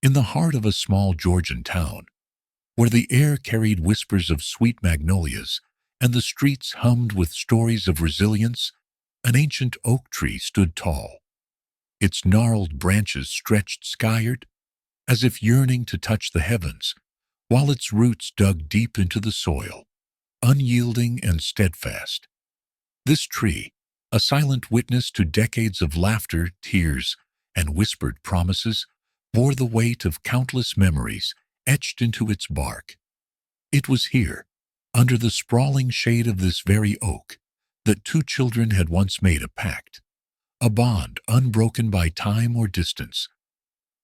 In the heart of a small Georgian town, where the air carried whispers of sweet magnolias and the streets hummed with stories of resilience, an ancient oak tree stood tall. Its gnarled branches stretched skyward, as if yearning to touch the heavens, while its roots dug deep into the soil, unyielding and steadfast. This tree, a silent witness to decades of laughter, tears, and whispered promises, bore the weight of countless memories etched into its bark. It was here, under the sprawling shade of this very oak, that two children had once made a pact, a bond unbroken by time or distance.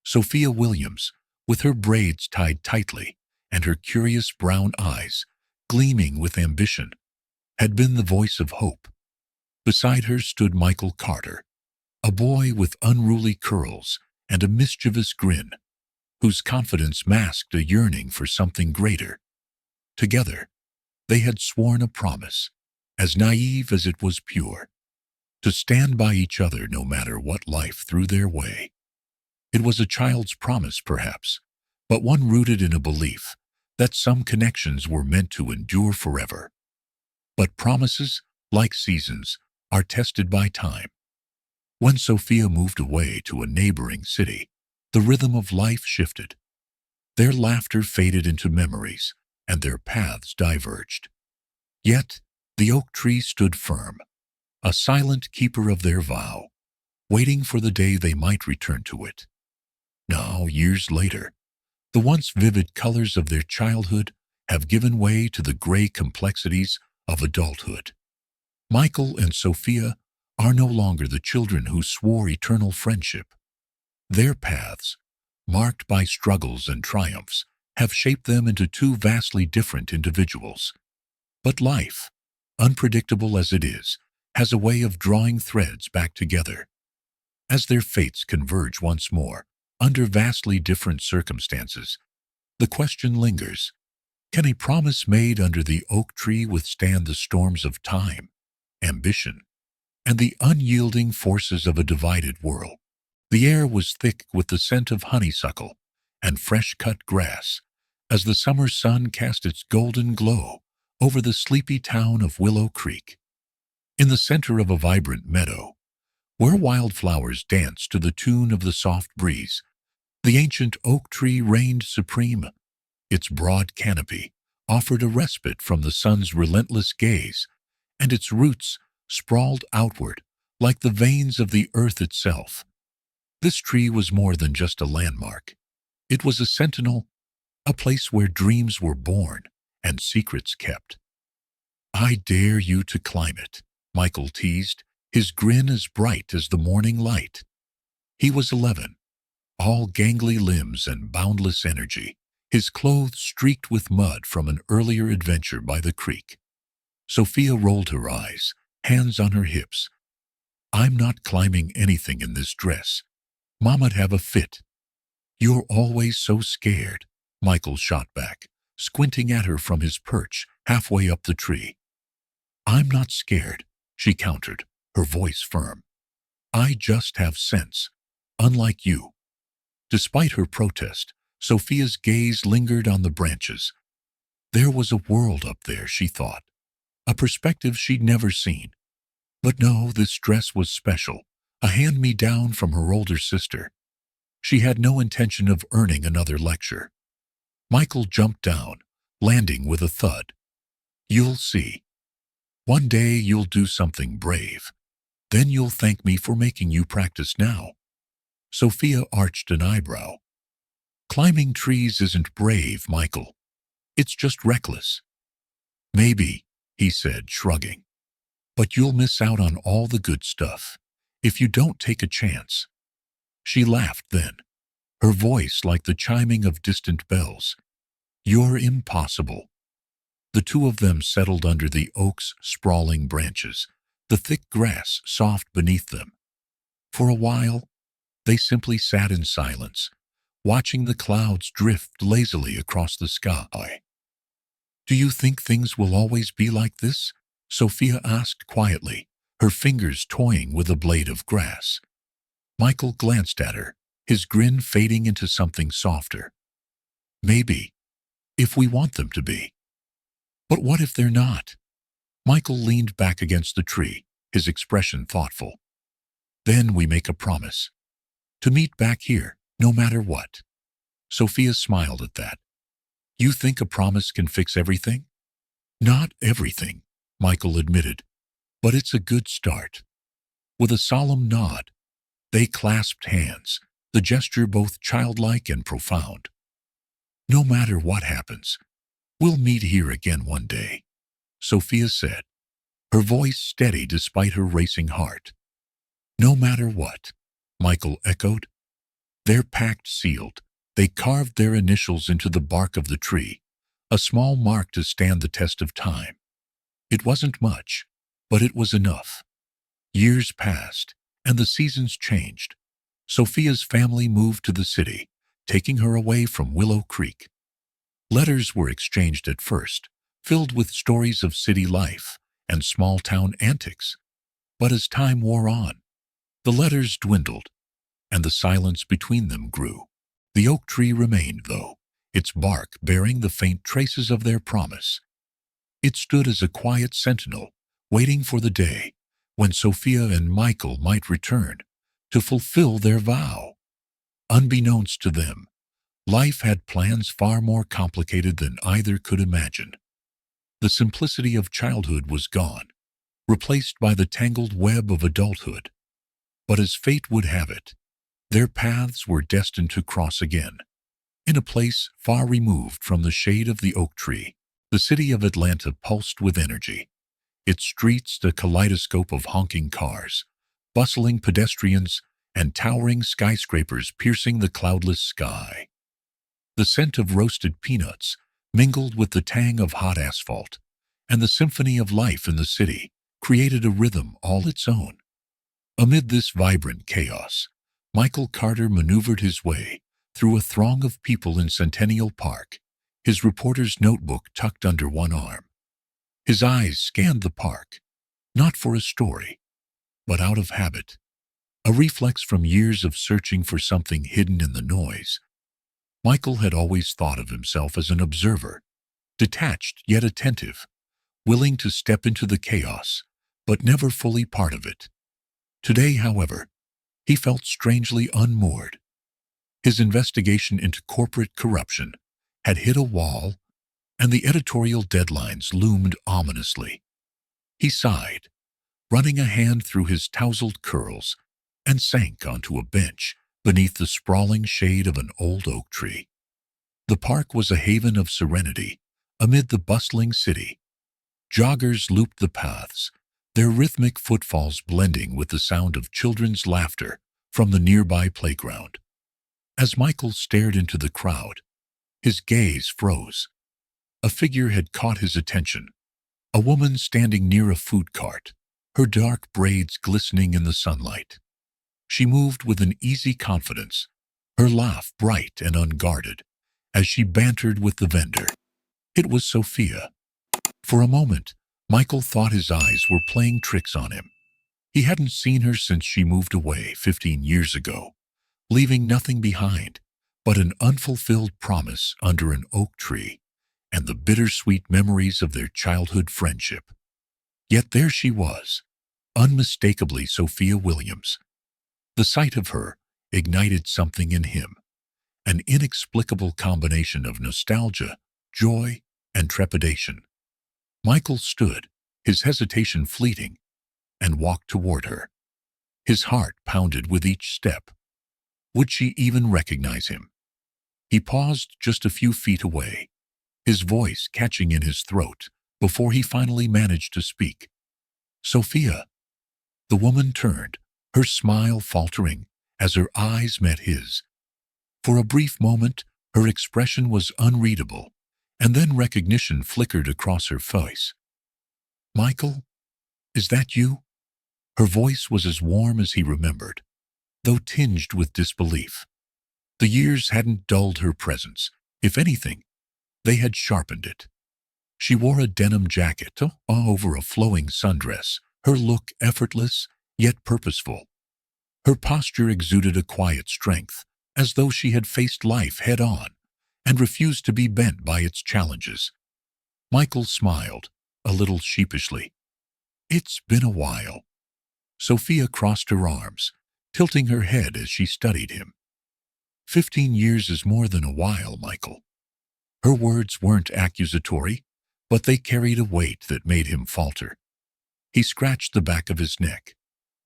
Sophia Williams, with her braids tied tightly and her curious brown eyes gleaming with ambition, had been the voice of hope. Beside her stood Michael Carter, a boy with unruly curls and a mischievous grin, whose confidence masked a yearning for something greater. Together, they had sworn a promise, as naive as it was pure, to stand by each other no matter what life threw their way. It was a child's promise, perhaps, but one rooted in a belief that some connections were meant to endure forever. But promises, like seasons, are tested by time. When Sophia moved away to a neighboring city, the rhythm of life shifted. Their laughter faded into memories, and their paths diverged. Yet, the oak tree stood firm, a silent keeper of their vow, waiting for the day they might return to it. Now, years later, the once vivid colors of their childhood have given way to the gray complexities of adulthood. Michael and Sophia are no longer the children who swore eternal friendship. Their paths, marked by struggles and triumphs, have shaped them into two vastly different individuals. But life, unpredictable as it is, has a way of drawing threads back together. As their fates converge once more, under vastly different circumstances, the question lingers: can a promise made under the oak tree withstand the storms of time, ambition, and the unyielding forces of a divided world? The air was thick with the scent of honeysuckle and fresh-cut grass as the summer sun cast its golden glow over the sleepy town of Willow Creek. In the center of a vibrant meadow, where wildflowers danced to the tune of the soft breeze, the ancient oak tree reigned supreme. Its broad canopy offered a respite from the sun's relentless gaze, and its roots sprawled outward like the veins of the earth itself. This tree was more than just a landmark. It was a sentinel, a place where dreams were born and secrets kept. "I dare you to climb it," Michael teased, his grin as bright as the morning light. He was 11, all gangly limbs and boundless energy, his clothes streaked with mud from an earlier adventure by the creek. Sophia rolled her eyes, hands on her hips. "I'm not climbing anything in this dress. Mama'd have a fit." "You're always so scared," Michael shot back, squinting at her from his perch halfway up the tree. "I'm not scared," she countered, her voice firm. "I just have sense, unlike you." Despite her protest, Sophia's gaze lingered on the branches. There was a world up there, she thought, a perspective she'd never seen. But no, this dress was special, a hand-me-down from her older sister. She had no intention of earning another lecture. Michael jumped down, landing with a thud. "You'll see. One day you'll do something brave. Then you'll thank me for making you practice now." Sophia arched an eyebrow. "Climbing trees isn't brave, Michael. It's just reckless." "Maybe," he said, shrugging. "But you'll miss out on all the good stuff if you don't take a chance." She laughed then, her voice like the chiming of distant bells. "You're impossible." The two of them settled under the oak's sprawling branches, the thick grass soft beneath them. For a while, they simply sat in silence, watching the clouds drift lazily across the sky. "Do you think things will always be like this?" Sophia asked quietly, her fingers toying with a blade of grass. Michael glanced at her, his grin fading into something softer. Maybe, if we want them to be. But what if they're not? Michael leaned back against the tree, his expression thoughtful. Then we make a promise. To meet back here, no matter what. Sophia smiled at that. You think a promise can fix everything? Not everything, Michael admitted, but it's a good start. With a solemn nod, they clasped hands, the gesture both childlike and profound. No matter what happens, we'll meet here again one day, Sophia said, her voice steady despite her racing heart. No matter what, Michael echoed. Their pact sealed, they carved their initials into the bark of the tree, a small mark to stand the test of time. It wasn't much, but it was enough. Years passed, and the seasons changed. Sophia's family moved to the city, taking her away from Willow Creek. Letters were exchanged at first, filled with stories of city life and small-town antics. But as time wore on, the letters dwindled, and the silence between them grew. The oak tree remained, though, its bark bearing the faint traces of their promise. It stood as a quiet sentinel, waiting for the day when Sophia and Michael might return to fulfill their vow. Unbeknownst to them, life had plans far more complicated than either could imagine. The simplicity of childhood was gone, replaced by the tangled web of adulthood. But as fate would have it, their paths were destined to cross again. In a place far removed from the shade of the oak tree, the city of Atlanta pulsed with energy, its streets a kaleidoscope of honking cars, bustling pedestrians, and towering skyscrapers piercing the cloudless sky. The scent of roasted peanuts mingled with the tang of hot asphalt, and the symphony of life in the city created a rhythm all its own. Amid this vibrant chaos, Michael Carter maneuvered his way through a throng of people in Centennial Park, his reporter's notebook tucked under one arm. His eyes scanned the park, not for a story, but out of habit, a reflex from years of searching for something hidden in the noise. Michael had always thought of himself as an observer, detached yet attentive, willing to step into the chaos, but never fully part of it. Today, however, he felt strangely unmoored. His investigation into corporate corruption had hit a wall, and the editorial deadlines loomed ominously. He sighed, running a hand through his tousled curls, and sank onto a bench beneath the sprawling shade of an old oak tree. The park was a haven of serenity amid the bustling city. Joggers looped the paths, their rhythmic footfalls blending with the sound of children's laughter from the nearby playground. As Michael stared into the crowd, his gaze froze. A figure had caught his attention, a woman standing near a food cart, her dark braids glistening in the sunlight. She moved with an easy confidence, her laugh bright and unguarded, as she bantered with the vendor. It was Sophia. For a moment, Michael thought his eyes were playing tricks on him. He hadn't seen her since she moved away 15 years ago, leaving nothing behind but an unfulfilled promise under an oak tree and the bittersweet memories of their childhood friendship. Yet there she was, unmistakably Sophia Williams. The sight of her ignited something in him, an inexplicable combination of nostalgia, joy, and trepidation. Michael stood, his hesitation fleeting, and walked toward her. His heart pounded with each step. Would she even recognize him? He paused just a few feet away, his voice catching in his throat before he finally managed to speak. Sophia. The woman turned, her smile faltering as her eyes met his. For a brief moment, her expression was unreadable, and then recognition flickered across her face. Michael, is that you? Her voice was as warm as he remembered, though tinged with disbelief. The years hadn't dulled her presence. If anything, they had sharpened it. She wore a denim jacket over a flowing sundress, her look effortless yet purposeful. Her posture exuded a quiet strength, as though she had faced life head-on and refused to be bent by its challenges. Michael smiled, a little sheepishly. "It's been a while." Sophia crossed her arms, tilting her head as she studied him. 15 years is more than a while, Michael." Her words weren't accusatory, but they carried a weight that made him falter. He scratched the back of his neck,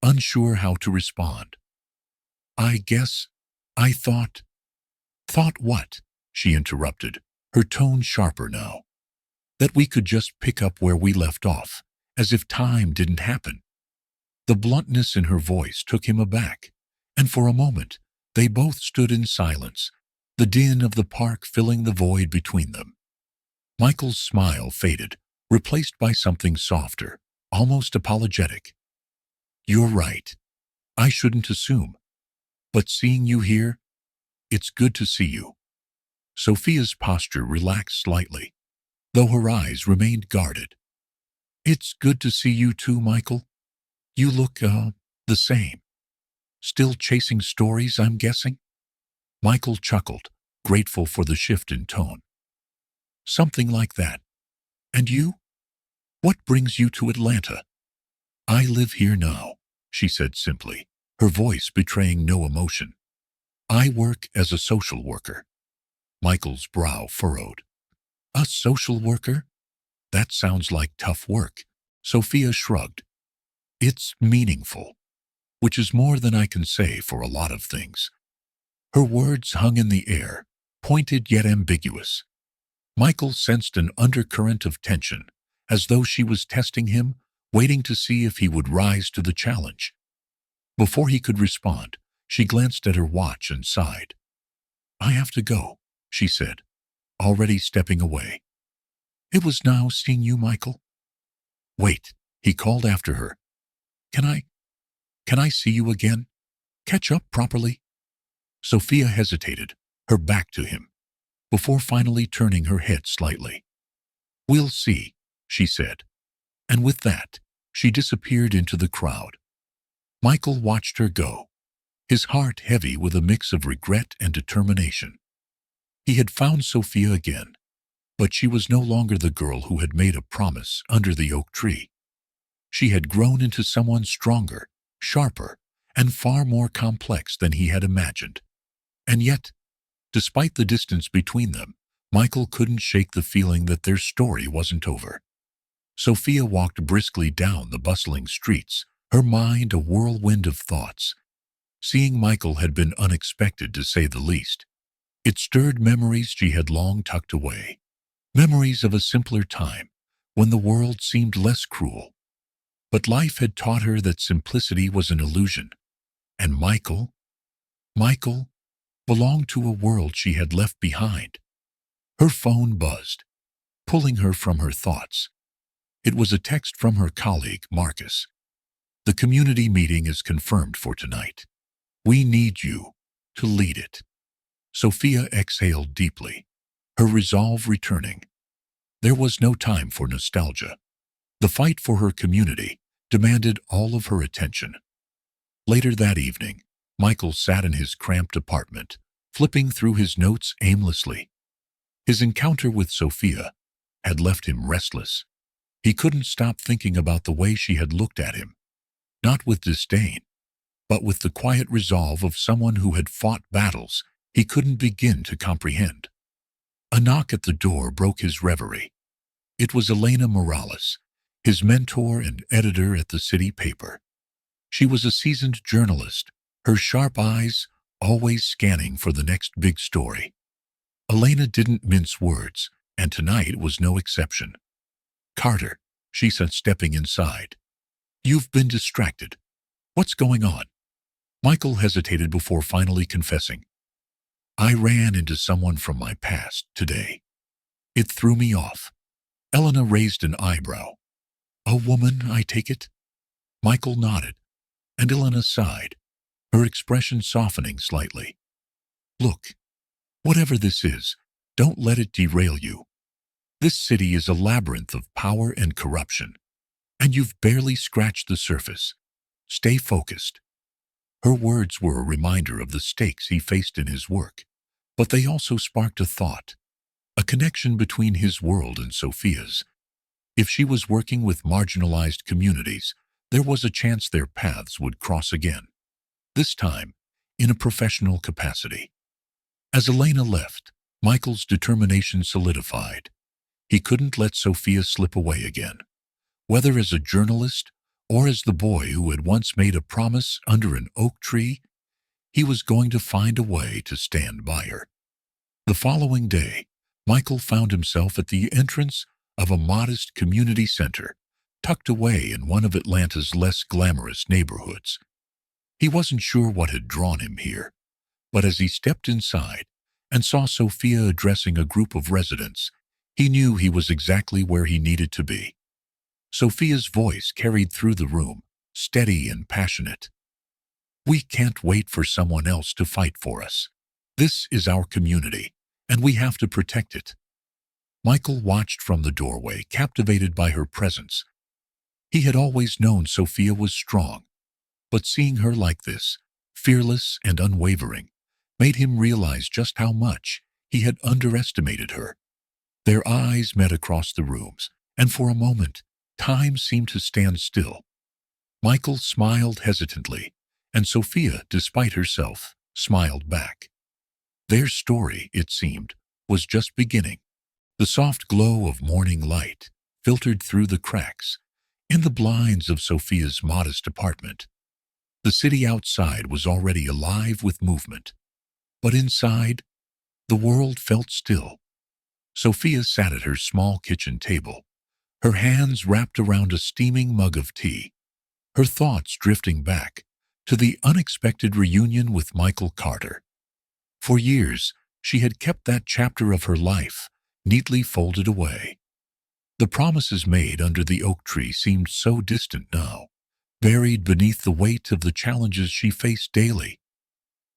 unsure how to respond. "I guess I thought—" "Thought what?" she interrupted, her tone sharper now. "That we could just pick up where we left off, as if time didn't happen." The bluntness in her voice took him aback, and for a moment they both stood in silence, the din of the park filling the void between them. Michael's smile faded, replaced by something softer, almost apologetic. "You're right. I shouldn't assume. But seeing you here, it's good to see you." Sophia's posture relaxed slightly, though her eyes remained guarded. "It's good to see you too, Michael. You look, the same. Still chasing stories, I'm guessing?" Michael chuckled, grateful for the shift in tone. "Something like that. And you? What brings you to Atlanta?" "I live here now," she said simply, her voice betraying no emotion. "I work as a social worker." Michael's brow furrowed. "A social worker? That sounds like tough work." Sophia shrugged. "It's meaningful, which is more than I can say for a lot of things." Her words hung in the air, pointed yet ambiguous. Michael sensed an undercurrent of tension, as though she was testing him, waiting to see if he would rise to the challenge. Before he could respond, she glanced at her watch and sighed. "I have to go," she said, already stepping away. "It was nice seeing you, Michael." "Wait," he called after her. Can I see you again? Catch up properly?" Sophia hesitated, her back to him, before finally turning her head slightly. "We'll see," she said, and with that, she disappeared into the crowd. Michael watched her go, his heart heavy with a mix of regret and determination. He had found Sophia again, but she was no longer the girl who had made a promise under the oak tree. She had grown into someone stronger, sharper, and far more complex than he had imagined. And yet, despite the distance between them, Michael couldn't shake the feeling that their story wasn't over. Sophia walked briskly down the bustling streets, her mind a whirlwind of thoughts. Seeing Michael had been unexpected, to say the least. It stirred memories she had long tucked away, memories of a simpler time, when the world seemed less cruel. But life had taught her that simplicity was an illusion, and Michael belonged to a world she had left behind. Her phone buzzed, pulling her from her thoughts. It was a text from her colleague, Marcus. "The community meeting is confirmed for tonight. We need you to lead it." Sophia exhaled deeply, her resolve returning. There was no time for nostalgia. The fight for her community demanded all of her attention. Later that evening, Michael sat in his cramped apartment, flipping through his notes aimlessly. His encounter with Sophia had left him restless. He couldn't stop thinking about the way she had looked at him, not with disdain, but with the quiet resolve of someone who had fought battles he couldn't begin to comprehend. A knock at the door broke his reverie. It was Elena Morales, his mentor and editor at the city paper. She was a seasoned journalist, her sharp eyes always scanning for the next big story. Elena didn't mince words, and tonight was no exception. "Carter," she said, stepping inside. "You've been distracted. What's going on?" Michael hesitated before finally confessing. "I ran into someone from my past today. It threw me off." Elena raised an eyebrow. "A woman, I take it?" Michael nodded, and Elena sighed, her expression softening slightly. "Look, whatever this is, don't let it derail you. This city is a labyrinth of power and corruption, and you've barely scratched the surface. Stay focused." Her words were a reminder of the stakes he faced in his work, but they also sparked a thought, a connection between his world and Sophia's. If she was working with marginalized communities, there was a chance their paths would cross again, this time in a professional capacity. As Elena left, Michael's determination solidified. He couldn't let Sophia slip away again, whether as a journalist or as the boy who had once made a promise under an oak tree. He was going to find a way to stand by her. The following day, Michael found himself at the entrance of a modest community center, tucked away in one of Atlanta's less glamorous neighborhoods. He wasn't sure what had drawn him here, but as he stepped inside and saw Sophia addressing a group of residents, he knew he was exactly where he needed to be. Sophia's voice carried through the room, steady and passionate. "We can't wait for someone else to fight for us. This is our community, and we have to protect it." Michael watched from the doorway, captivated by her presence. He had always known Sophia was strong, but seeing her like this, fearless and unwavering, made him realize just how much he had underestimated her. Their eyes met across the rooms, and for a moment, time seemed to stand still. Michael smiled hesitantly, and Sophia, despite herself, smiled back. Their story, it seemed, was just beginning. The soft glow of morning light filtered through the cracks in the blinds of Sophia's modest apartment. The city outside was already alive with movement, but inside, the world felt still. Sophia sat at her small kitchen table, her hands wrapped around a steaming mug of tea, her thoughts drifting back to the unexpected reunion with Michael Carter. For years, she had kept that chapter of her life neatly folded away. The promises made under the oak tree seemed so distant now, buried beneath the weight of the challenges she faced daily.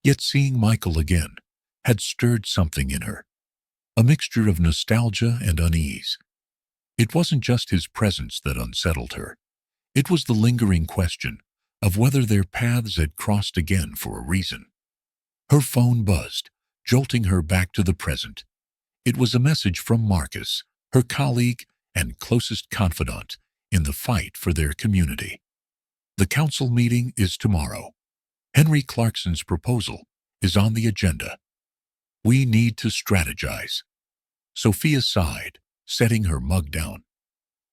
Yet seeing Michael again had stirred something in her, a mixture of nostalgia and unease. It wasn't just his presence that unsettled her. It was the lingering question of whether their paths had crossed again for a reason. Her phone buzzed, jolting her back to the present. It was a message from Marcus, her colleague and closest confidant in the fight for their community. "The council meeting is tomorrow. Henry Clarkson's proposal is on the agenda. We need to strategize." Sophia sighed, setting her mug down.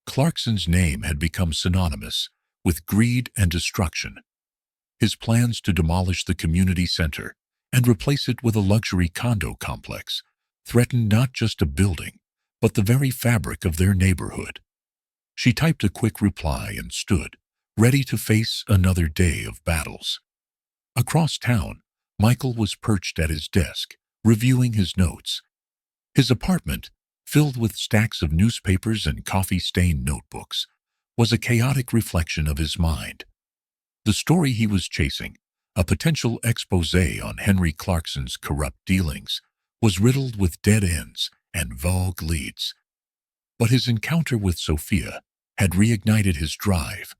Clarkson's name had become synonymous with greed and destruction. His plans to demolish the community center and replace it with a luxury condo complex threatened not just a building, but the very fabric of their neighborhood. She typed a quick reply and stood, ready to face another day of battles. Across town, Michael was perched at his desk, reviewing his notes. His apartment, filled with stacks of newspapers and coffee-stained notebooks, was a chaotic reflection of his mind. The story he was chasing, a potential exposé on Henry Clarkson's corrupt dealings, was riddled with dead ends and vague leads. But his encounter with Sophia had reignited his drive.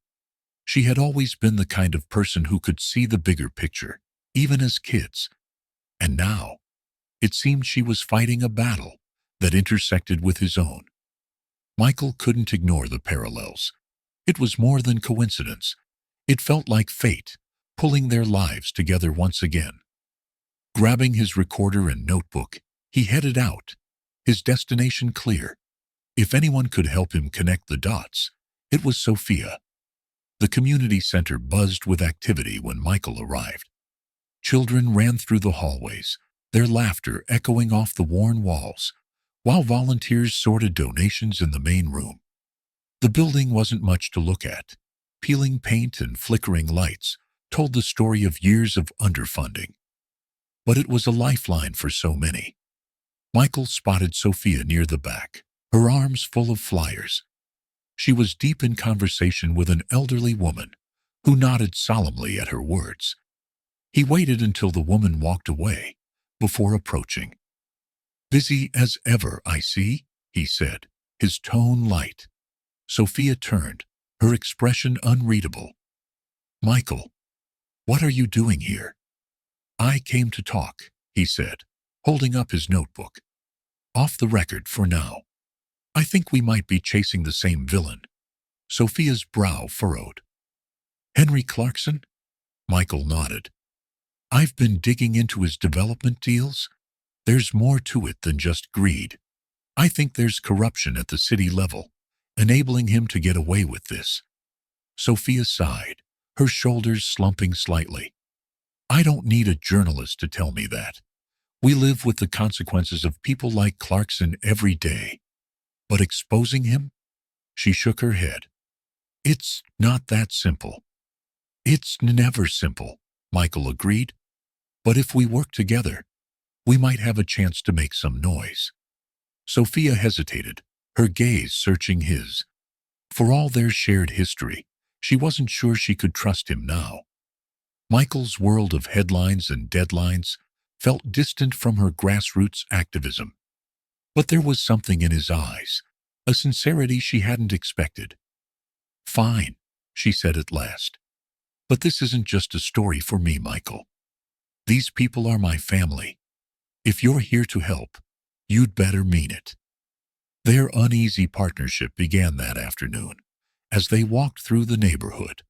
She had always been the kind of person who could see the bigger picture, even as kids. And now, it seemed she was fighting a battle that intersected with his own. Michael couldn't ignore the parallels. It was more than coincidence. It felt like fate, pulling their lives together once again. Grabbing his recorder and notebook, he headed out, his destination clear. If anyone could help him connect the dots, it was Sophia. The community center buzzed with activity when Michael arrived. Children ran through the hallways, their laughter echoing off the worn walls, while volunteers sorted donations in the main room. The building wasn't much to look at. Peeling paint and flickering lights told the story of years of underfunding. But it was a lifeline for so many. Michael spotted Sophia near the back, her arms full of flyers. She was deep in conversation with an elderly woman who nodded solemnly at her words. He waited until the woman walked away before approaching. "Busy as ever, I see," he said, his tone light. Sophia turned, her expression unreadable. "Michael, "What are you doing here?" "I came to talk," he said, holding up his notebook. "Off the record for now. I think we might be chasing the same villain." Sophia's brow furrowed. "Henry Clarkson?" Michael nodded. "I've been digging into his development deals. There's more to it than just greed. I think there's corruption at the city level, enabling him to get away with this." Sophia sighed, her shoulders slumping slightly. "I don't need a journalist to tell me that. We live with the consequences of people like Clarkson every day. But exposing him?" She shook her head. "It's not that simple." "It's never simple," Michael agreed. "But if we work together, we might have a chance to make some noise." Sophia hesitated, her gaze searching his. For all their shared history, she wasn't sure she could trust him now. Michael's world of headlines and deadlines felt distant from her grassroots activism. But there was something in his eyes, a sincerity she hadn't expected. "Fine," she said at last. "But this isn't just a story for me, Michael. These people are my family. If you're here to help, you'd better mean it." Their uneasy partnership began that afternoon, as they walked through the neighborhood.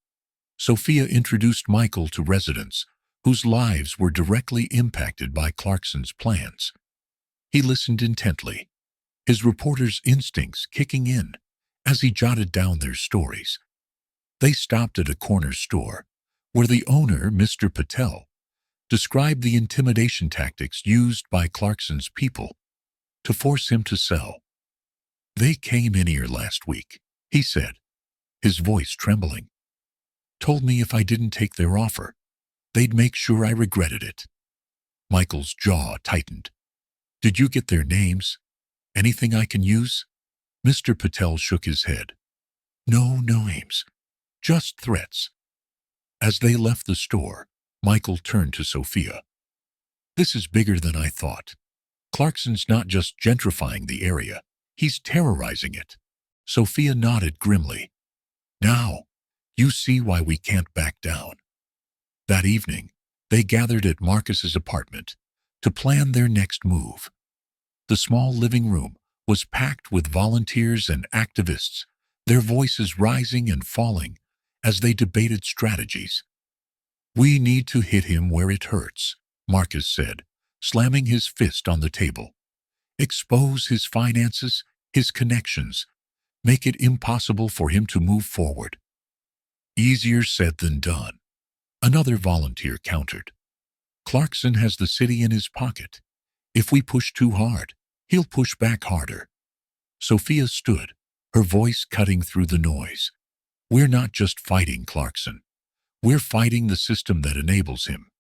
Sophia introduced Michael to residents whose lives were directly impacted by Clarkson's plans. He listened intently, his reporter's instincts kicking in as he jotted down their stories. They stopped at a corner store where the owner, Mr. Patel, described the intimidation tactics used by Clarkson's people to force him to sell. "They came in here last week," he said, his voice trembling. "Told me if I didn't take their offer, they'd make sure I regretted it." Michael's jaw tightened. "Did you get their names? Anything I can use?" Mr. Patel shook his head. "No names, just threats." As they left the store, Michael turned to Sophia. "This is bigger than I thought. Clarkson's not just gentrifying the area, he's terrorizing it." Sophia nodded grimly. "Now, you see why we can't back down." That evening, they gathered at Marcus's apartment to plan their next move. The small living room was packed with volunteers and activists, their voices rising and falling as they debated strategies. "We need to hit him where it hurts," Marcus said, slamming his fist on the table. "Expose his finances, his connections, make it impossible for him to move forward." "Easier said than done," another volunteer countered. "Clarkson has the city in his pocket. If we push too hard, he'll push back harder." Sophia stood, her voice cutting through the noise. "We're not just fighting Clarkson. We're fighting the system that enables him.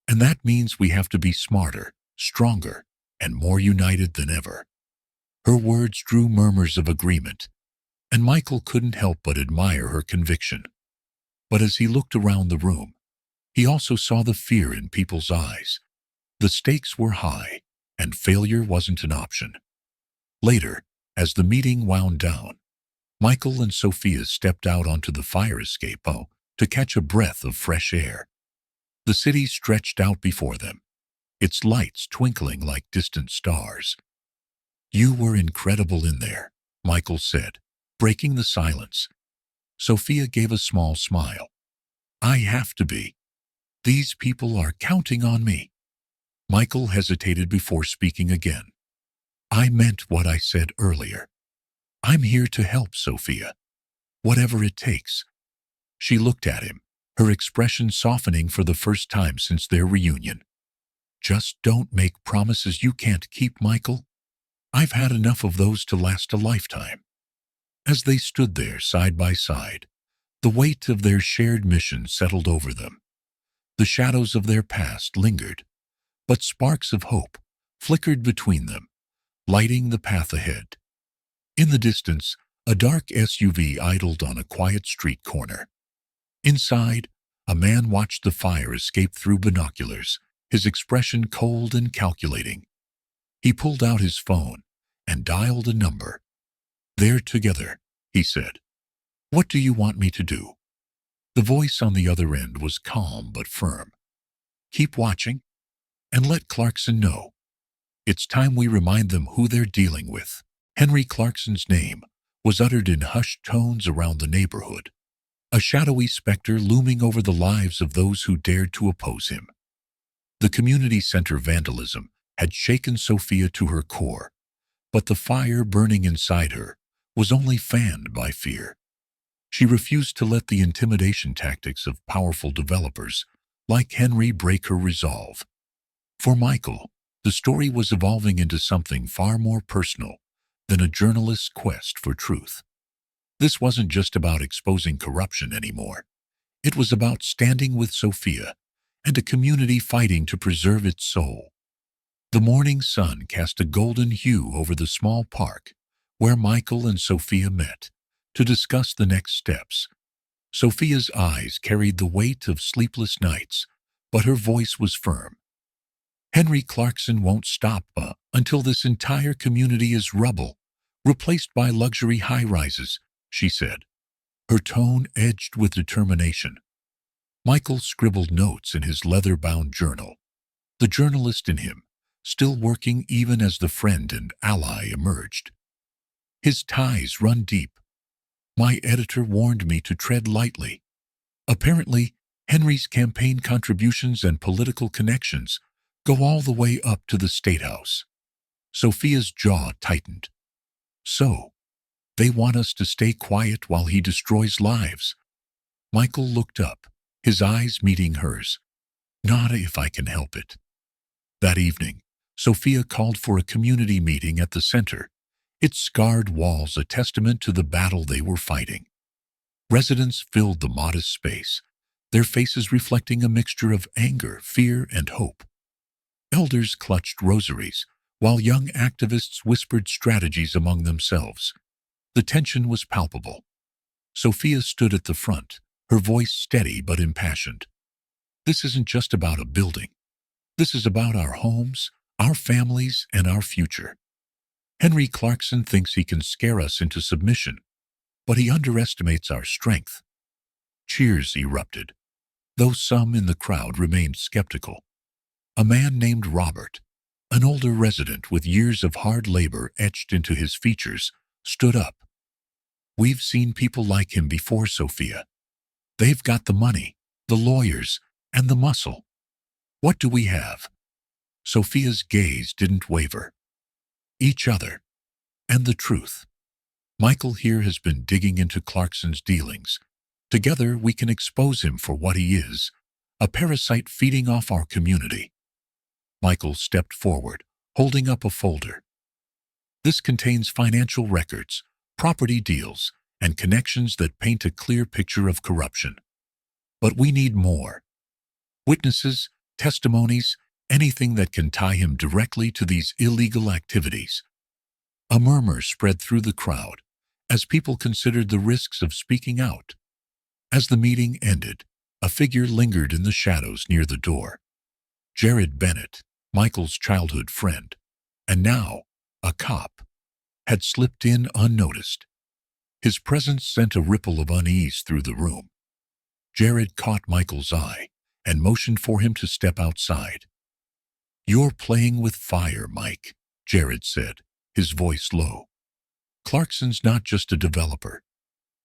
And that means we have to be smarter, stronger, and more united than ever." Her words drew murmurs of agreement, and Michael couldn't help but admire her conviction. But as he looked around the room, he also saw the fear in people's eyes. The stakes were high, and failure wasn't an option. Later, as the meeting wound down, Michael and Sophia stepped out onto the fire escape to catch a breath of fresh air. The city stretched out before them, its lights twinkling like distant stars. "You were incredible in there," Michael said, breaking the silence. Sophia gave a small smile. "I have to be. These people are counting on me." Michael hesitated before speaking again. "I meant what I said earlier. I'm here to help, Sophia. Whatever it takes." She looked at him, her expression softening for the first time since their reunion. "Just don't make promises you can't keep, Michael. I've had enough of those to last a lifetime." As they stood there side by side, the weight of their shared mission settled over them. The shadows of their past lingered, but sparks of hope flickered between them, lighting the path ahead. In the distance, a dark SUV idled on a quiet street corner. Inside, a man watched the fire escape through binoculars, his expression cold and calculating. He pulled out his phone and dialed a number. "They're together," he said. "What do you want me to do?" The voice on the other end was calm but firm. Keep watching and let Clarkson know. It's time we remind them who they're dealing with. Henry Clarkson's name was uttered in hushed tones around the neighborhood, a shadowy specter looming over the lives of those who dared to oppose him. The community center vandalism had shaken Sophia to her core, but the fire burning inside her was only fanned by fear. She refused to let the intimidation tactics of powerful developers like Henry break her resolve. For Michael, the story was evolving into something far more personal than a journalist's quest for truth. This wasn't just about exposing corruption anymore. It was about standing with Sophia and a community fighting to preserve its soul. The morning sun cast a golden hue over the small park where Michael and Sophia met to discuss the next steps. Sophia's eyes carried the weight of sleepless nights, but her voice was firm. Henry Clarkson won't stop until this entire community is rubble, replaced by luxury high-rises, she said, her tone edged with determination. Michael scribbled notes in his leather-bound journal, the journalist in him still working even as the friend and ally emerged. His ties run deep. My editor warned me to tread lightly. Apparently, Henry's campaign contributions and political connections go all the way up to the State House. Sophia's jaw tightened. So, they want us to stay quiet while he destroys lives. Michael looked up, his eyes meeting hers. Not if I can help it. That evening, Sophia called for a community meeting at the center, its scarred walls a testament to the battle they were fighting. Residents filled the modest space, their faces reflecting a mixture of anger, fear, and hope. Elders clutched rosaries, while young activists whispered strategies among themselves. The tension was palpable. Sophia stood at the front, her voice steady but impassioned. This isn't just about a building. This is about our homes, our families, and our future. Henry Clarkson thinks he can scare us into submission, but he underestimates our strength. Cheers erupted, though some in the crowd remained skeptical. A man named Robert, an older resident with years of hard labor etched into his features, stood up. We've seen people like him before, Sophia. They've got the money, the lawyers, and the muscle. What do we have? Sophia's gaze didn't waver. Each other, and the truth. Michael here has been digging into Clarkson's dealings. Together we can expose him for what he is, a parasite feeding off our community. Michael stepped forward, holding up a folder. This contains financial records, property deals, and connections that paint a clear picture of corruption. But we need more. Witnesses, testimonies, anything that can tie him directly to these illegal activities. A murmur spread through the crowd as people considered the risks of speaking out. As the meeting ended, a figure lingered in the shadows near the door. Jared Bennett, Michael's childhood friend, and now a cop, had slipped in unnoticed. His presence sent a ripple of unease through the room. Jared caught Michael's eye and motioned for him to step outside. You're playing with fire, Mike, Jared said, his voice low. Clarkson's not just a developer.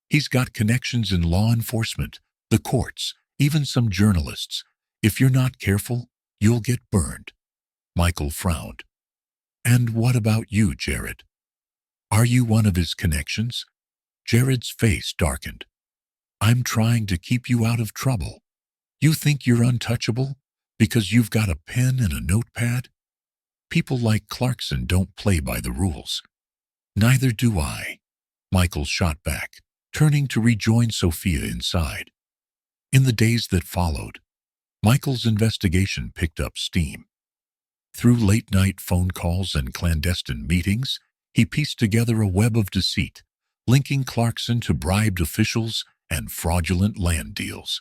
He's got connections in law enforcement, the courts, even some journalists. If you're not careful, you'll get burned. Michael frowned. And what about you, Jared? Are you one of his connections? Jared's face darkened. I'm trying to keep you out of trouble. You think you're untouchable because you've got a pen and a notepad? People like Clarkson don't play by the rules. Neither do I, Michael shot back, turning to rejoin Sophia inside. In the days that followed, Michael's investigation picked up steam. Through late-night phone calls and clandestine meetings, he pieced together a web of deceit, linking Clarkson to bribed officials and fraudulent land deals.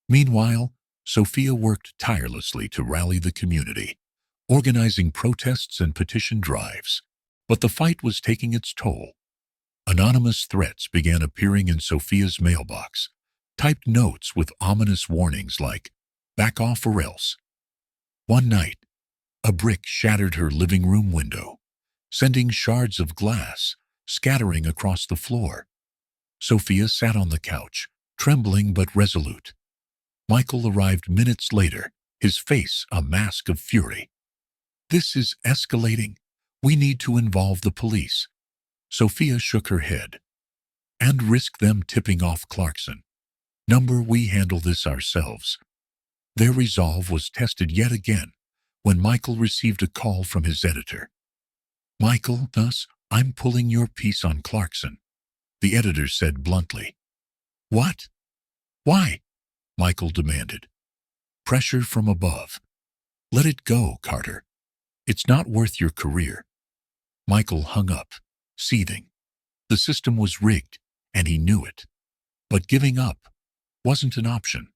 Meanwhile, Sophia worked tirelessly to rally the community, organizing protests and petition drives. But the fight was taking its toll. Anonymous threats began appearing in Sophia's mailbox, typed notes with ominous warnings like, "Back off or else." One night, a brick shattered her living room window, sending shards of glass scattering across the floor. Sophia sat on the couch, trembling but resolute. Michael arrived minutes later, his face a mask of fury. "This is escalating. We need to involve the police." Sophia shook her head. "And risk them tipping off Clarkson. Number, we handle this ourselves." Their resolve was tested yet again when Michael received a call from his editor. "Michael, I'm pulling your piece on Clarkson," the editor said bluntly. "What? Why?" Michael demanded. "Pressure from above. Let it go, Carter. It's not worth your career." Michael hung up, seething. The system was rigged, and he knew it. But giving up wasn't an option.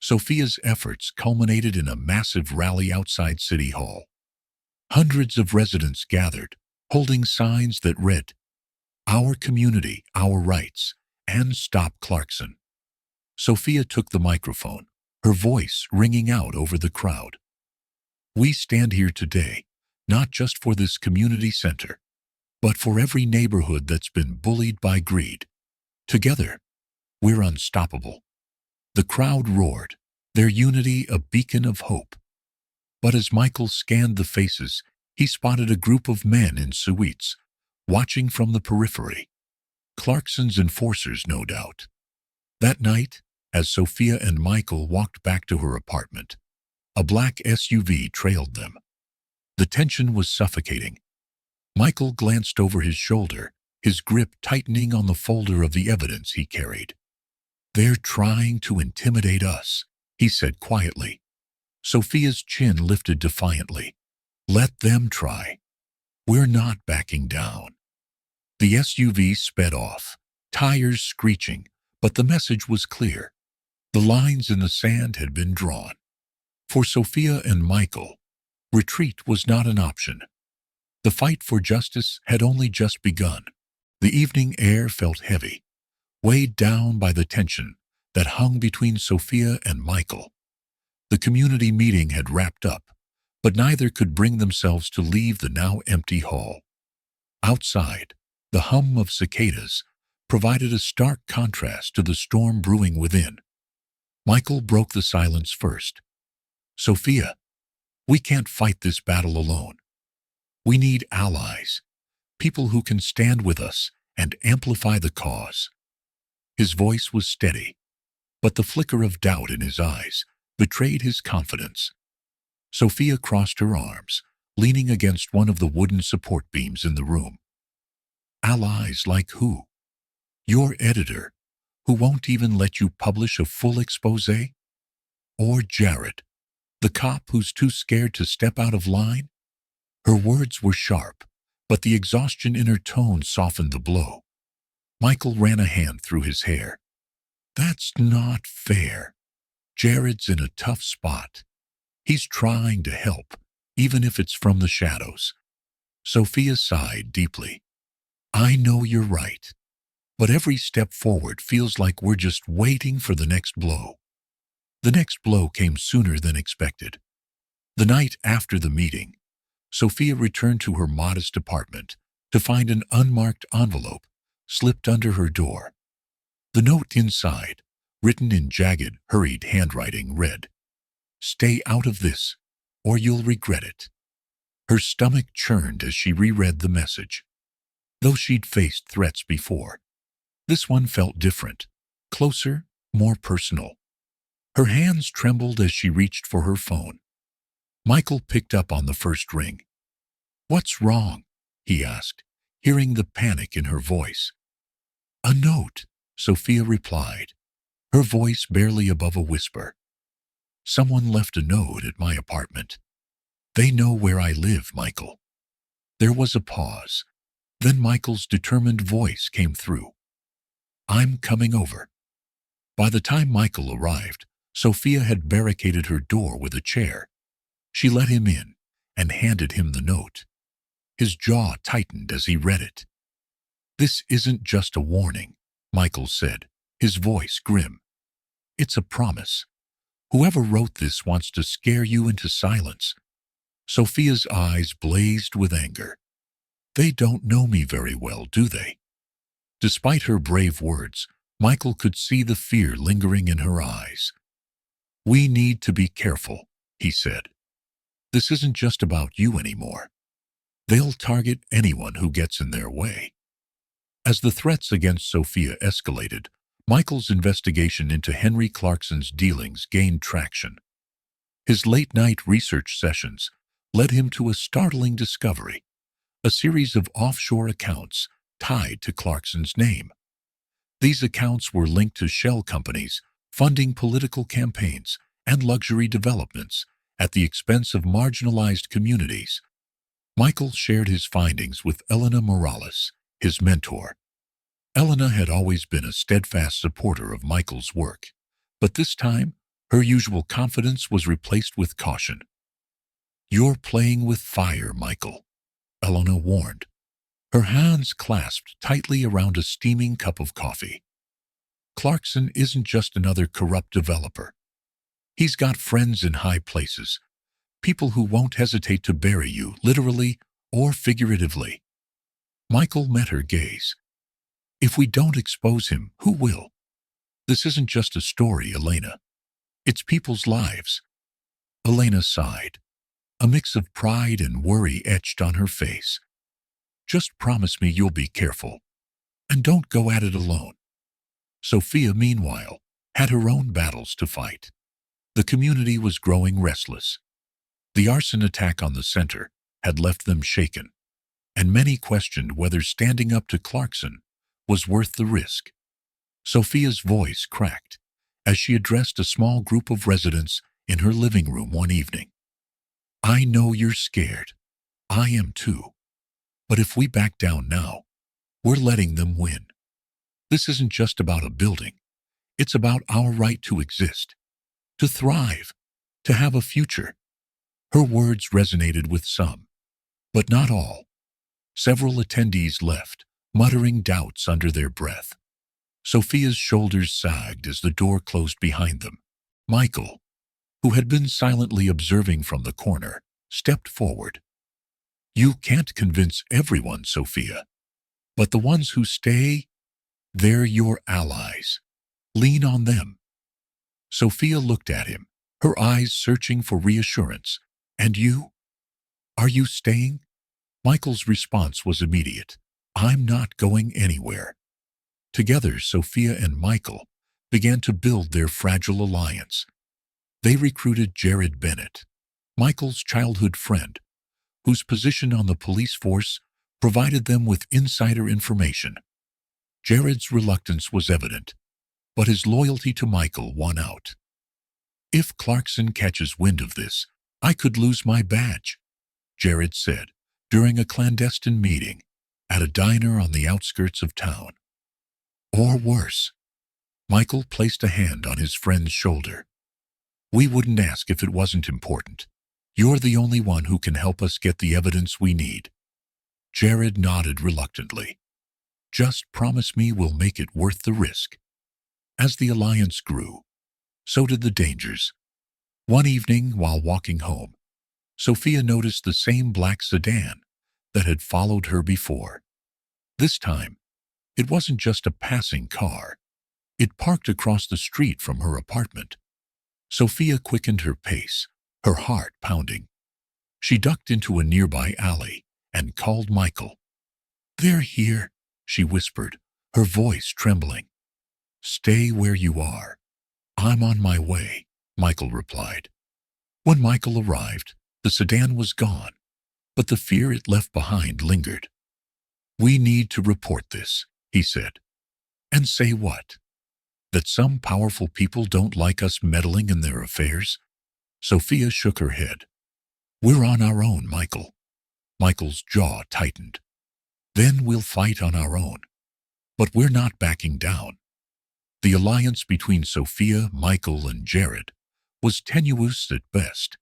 Sophia's efforts culminated in a massive rally outside City Hall. Hundreds of residents gathered, holding signs that read, "Our community, our rights, and stop Clarkson." Sophia took the microphone, her voice ringing out over the crowd. "We stand here today, not just for this community center, but for every neighborhood that's been bullied by greed. Together, we're unstoppable." The crowd roared, their unity a beacon of hope. But as Michael scanned the faces, he spotted a group of men in suites, watching from the periphery. Clarkson's enforcers, no doubt. That night, as Sophia and Michael walked back to her apartment, a black SUV trailed them. The tension was suffocating. Michael glanced over his shoulder, his grip tightening on the folder of the evidence he carried. "They're trying to intimidate us," he said quietly. Sophia's chin lifted defiantly. "Let them try. We're not backing down." The SUV sped off, tires screeching, but the message was clear. The lines in the sand had been drawn. For Sophia and Michael, retreat was not an option. The fight for justice had only just begun. The evening air felt heavy, weighed down by the tension that hung between Sophia and Michael. The community meeting had wrapped up, but neither could bring themselves to leave the now empty hall. Outside, the hum of cicadas provided a stark contrast to the storm brewing within. Michael broke the silence first. "Sophia, we can't fight this battle alone. We need allies, people who can stand with us and amplify the cause." His voice was steady, but the flicker of doubt in his eyes betrayed his confidence. Sophia crossed her arms, leaning against one of the wooden support beams in the room. "Allies like who? Your editor, who won't even let you publish a full expose? Or Jared, the cop who's too scared to step out of line?" Her words were sharp, but the exhaustion in her tone softened the blow. Michael ran a hand through his hair. "That's not fair. Jared's in a tough spot. He's trying to help, even if it's from the shadows." Sophia sighed deeply. "I know you're right, but every step forward feels like we're just waiting for the next blow." The next blow came sooner than expected. The night after the meeting, Sophia returned to her modest apartment to find an unmarked envelope slipped under her door. The note inside, written in jagged, hurried handwriting, read, "Stay out of this, or you'll regret it." Her stomach churned as she reread the message. Though she'd faced threats before, this one felt different, closer, more personal. Her hands trembled as she reached for her phone. Michael picked up on the first ring. "What's wrong?" he asked, hearing the panic in her voice. "A note," Sophia replied, her voice barely above a whisper. "Someone left a note at my apartment. They know where I live, Michael." There was a pause. Then Michael's determined voice came through. "I'm coming over." By the time Michael arrived, Sophia had barricaded her door with a chair. She let him in and handed him the note. His jaw tightened as he read it. "This isn't just a warning," Michael said, his voice grim. It's a promise. Whoever wrote this wants to scare you into silence." Sophia's eyes blazed with anger. "They don't know me very well, do they?" Despite her brave words, Michael could see the fear lingering in her eyes. "We need to be careful," he said. "This isn't just about you anymore. They'll target anyone who gets in their way." As the threats against Sophia escalated, Michael's investigation into Henry Clarkson's dealings gained traction. His late-night research sessions led him to a startling discovery: a series of offshore accounts tied to Clarkson's name. These accounts were linked to shell companies funding political campaigns and luxury developments at the expense of marginalized communities. Michael shared his findings with Elena Morales, his mentor. Elena had always been a steadfast supporter of Michael's work, but this time her usual confidence was replaced with caution. "You're playing with fire, Michael," Elena warned, her hands clasped tightly around a steaming cup of coffee. "Clarkson isn't just another corrupt developer. He's got friends in high places, people who won't hesitate to bury you, literally or figuratively." Michael met her gaze. "If we don't expose him, who will? This isn't just a story, Elena. It's people's lives." Elena sighed, a mix of pride and worry etched on her face. "Just promise me you'll be careful, and don't go at it alone." Sophia, meanwhile, had her own battles to fight. The community was growing restless. The arson attack on the center had left them shaken, and many questioned whether standing up to Clarkson was worth the risk. Sophia's voice cracked as she addressed a small group of residents in her living room one evening. "I know you're scared. I am too. But if we back down now, we're letting them win. This isn't just about a building. It's about our right to exist, to thrive, to have a future." Her words resonated with some, but not all. Several attendees left, muttering doubts under their breath. Sophia's shoulders sagged as the door closed behind them. Michael, who had been silently observing from the corner, stepped forward. "You can't convince everyone, Sophia, but the ones who stay, they're your allies. Lean on them." Sophia looked at him, her eyes searching for reassurance. "And you? Are you staying?" Michael's response was immediate. "I'm not going anywhere." Together, Sophia and Michael began to build their fragile alliance. They recruited Jared Bennett, Michael's childhood friend, whose position on the police force provided them with insider information. Jared's reluctance was evident, but his loyalty to Michael won out. "If Clarkson catches wind of this, I could lose my badge," Jared said during a clandestine meeting at a diner on the outskirts of town. "Or worse." Michael placed a hand on his friend's shoulder. "We wouldn't ask if it wasn't important. You're the only one who can help us get the evidence we need." Jared nodded reluctantly. "Just promise me we'll make it worth the risk." As the alliance grew, so did the dangers. One evening, while walking home, Sophia noticed the same black sedan that had followed her before. This time, it wasn't just a passing car. It parked across the street from her apartment. Sophia quickened her pace, her heart pounding. She ducked into a nearby alley and called Michael. "They're here," she whispered, her voice trembling. "Stay where you are. I'm on my way," Michael replied. When Michael arrived, the sedan was gone, but the fear it left behind lingered. "We need to report this," he said. "And say what? That some powerful people don't like us meddling in their affairs?" Sophia shook her head. "We're on our own, Michael." Michael's jaw tightened. "Then we'll fight on our own. But we're not backing down." The alliance between Sophia, Michael, and Jared was tenuous at best,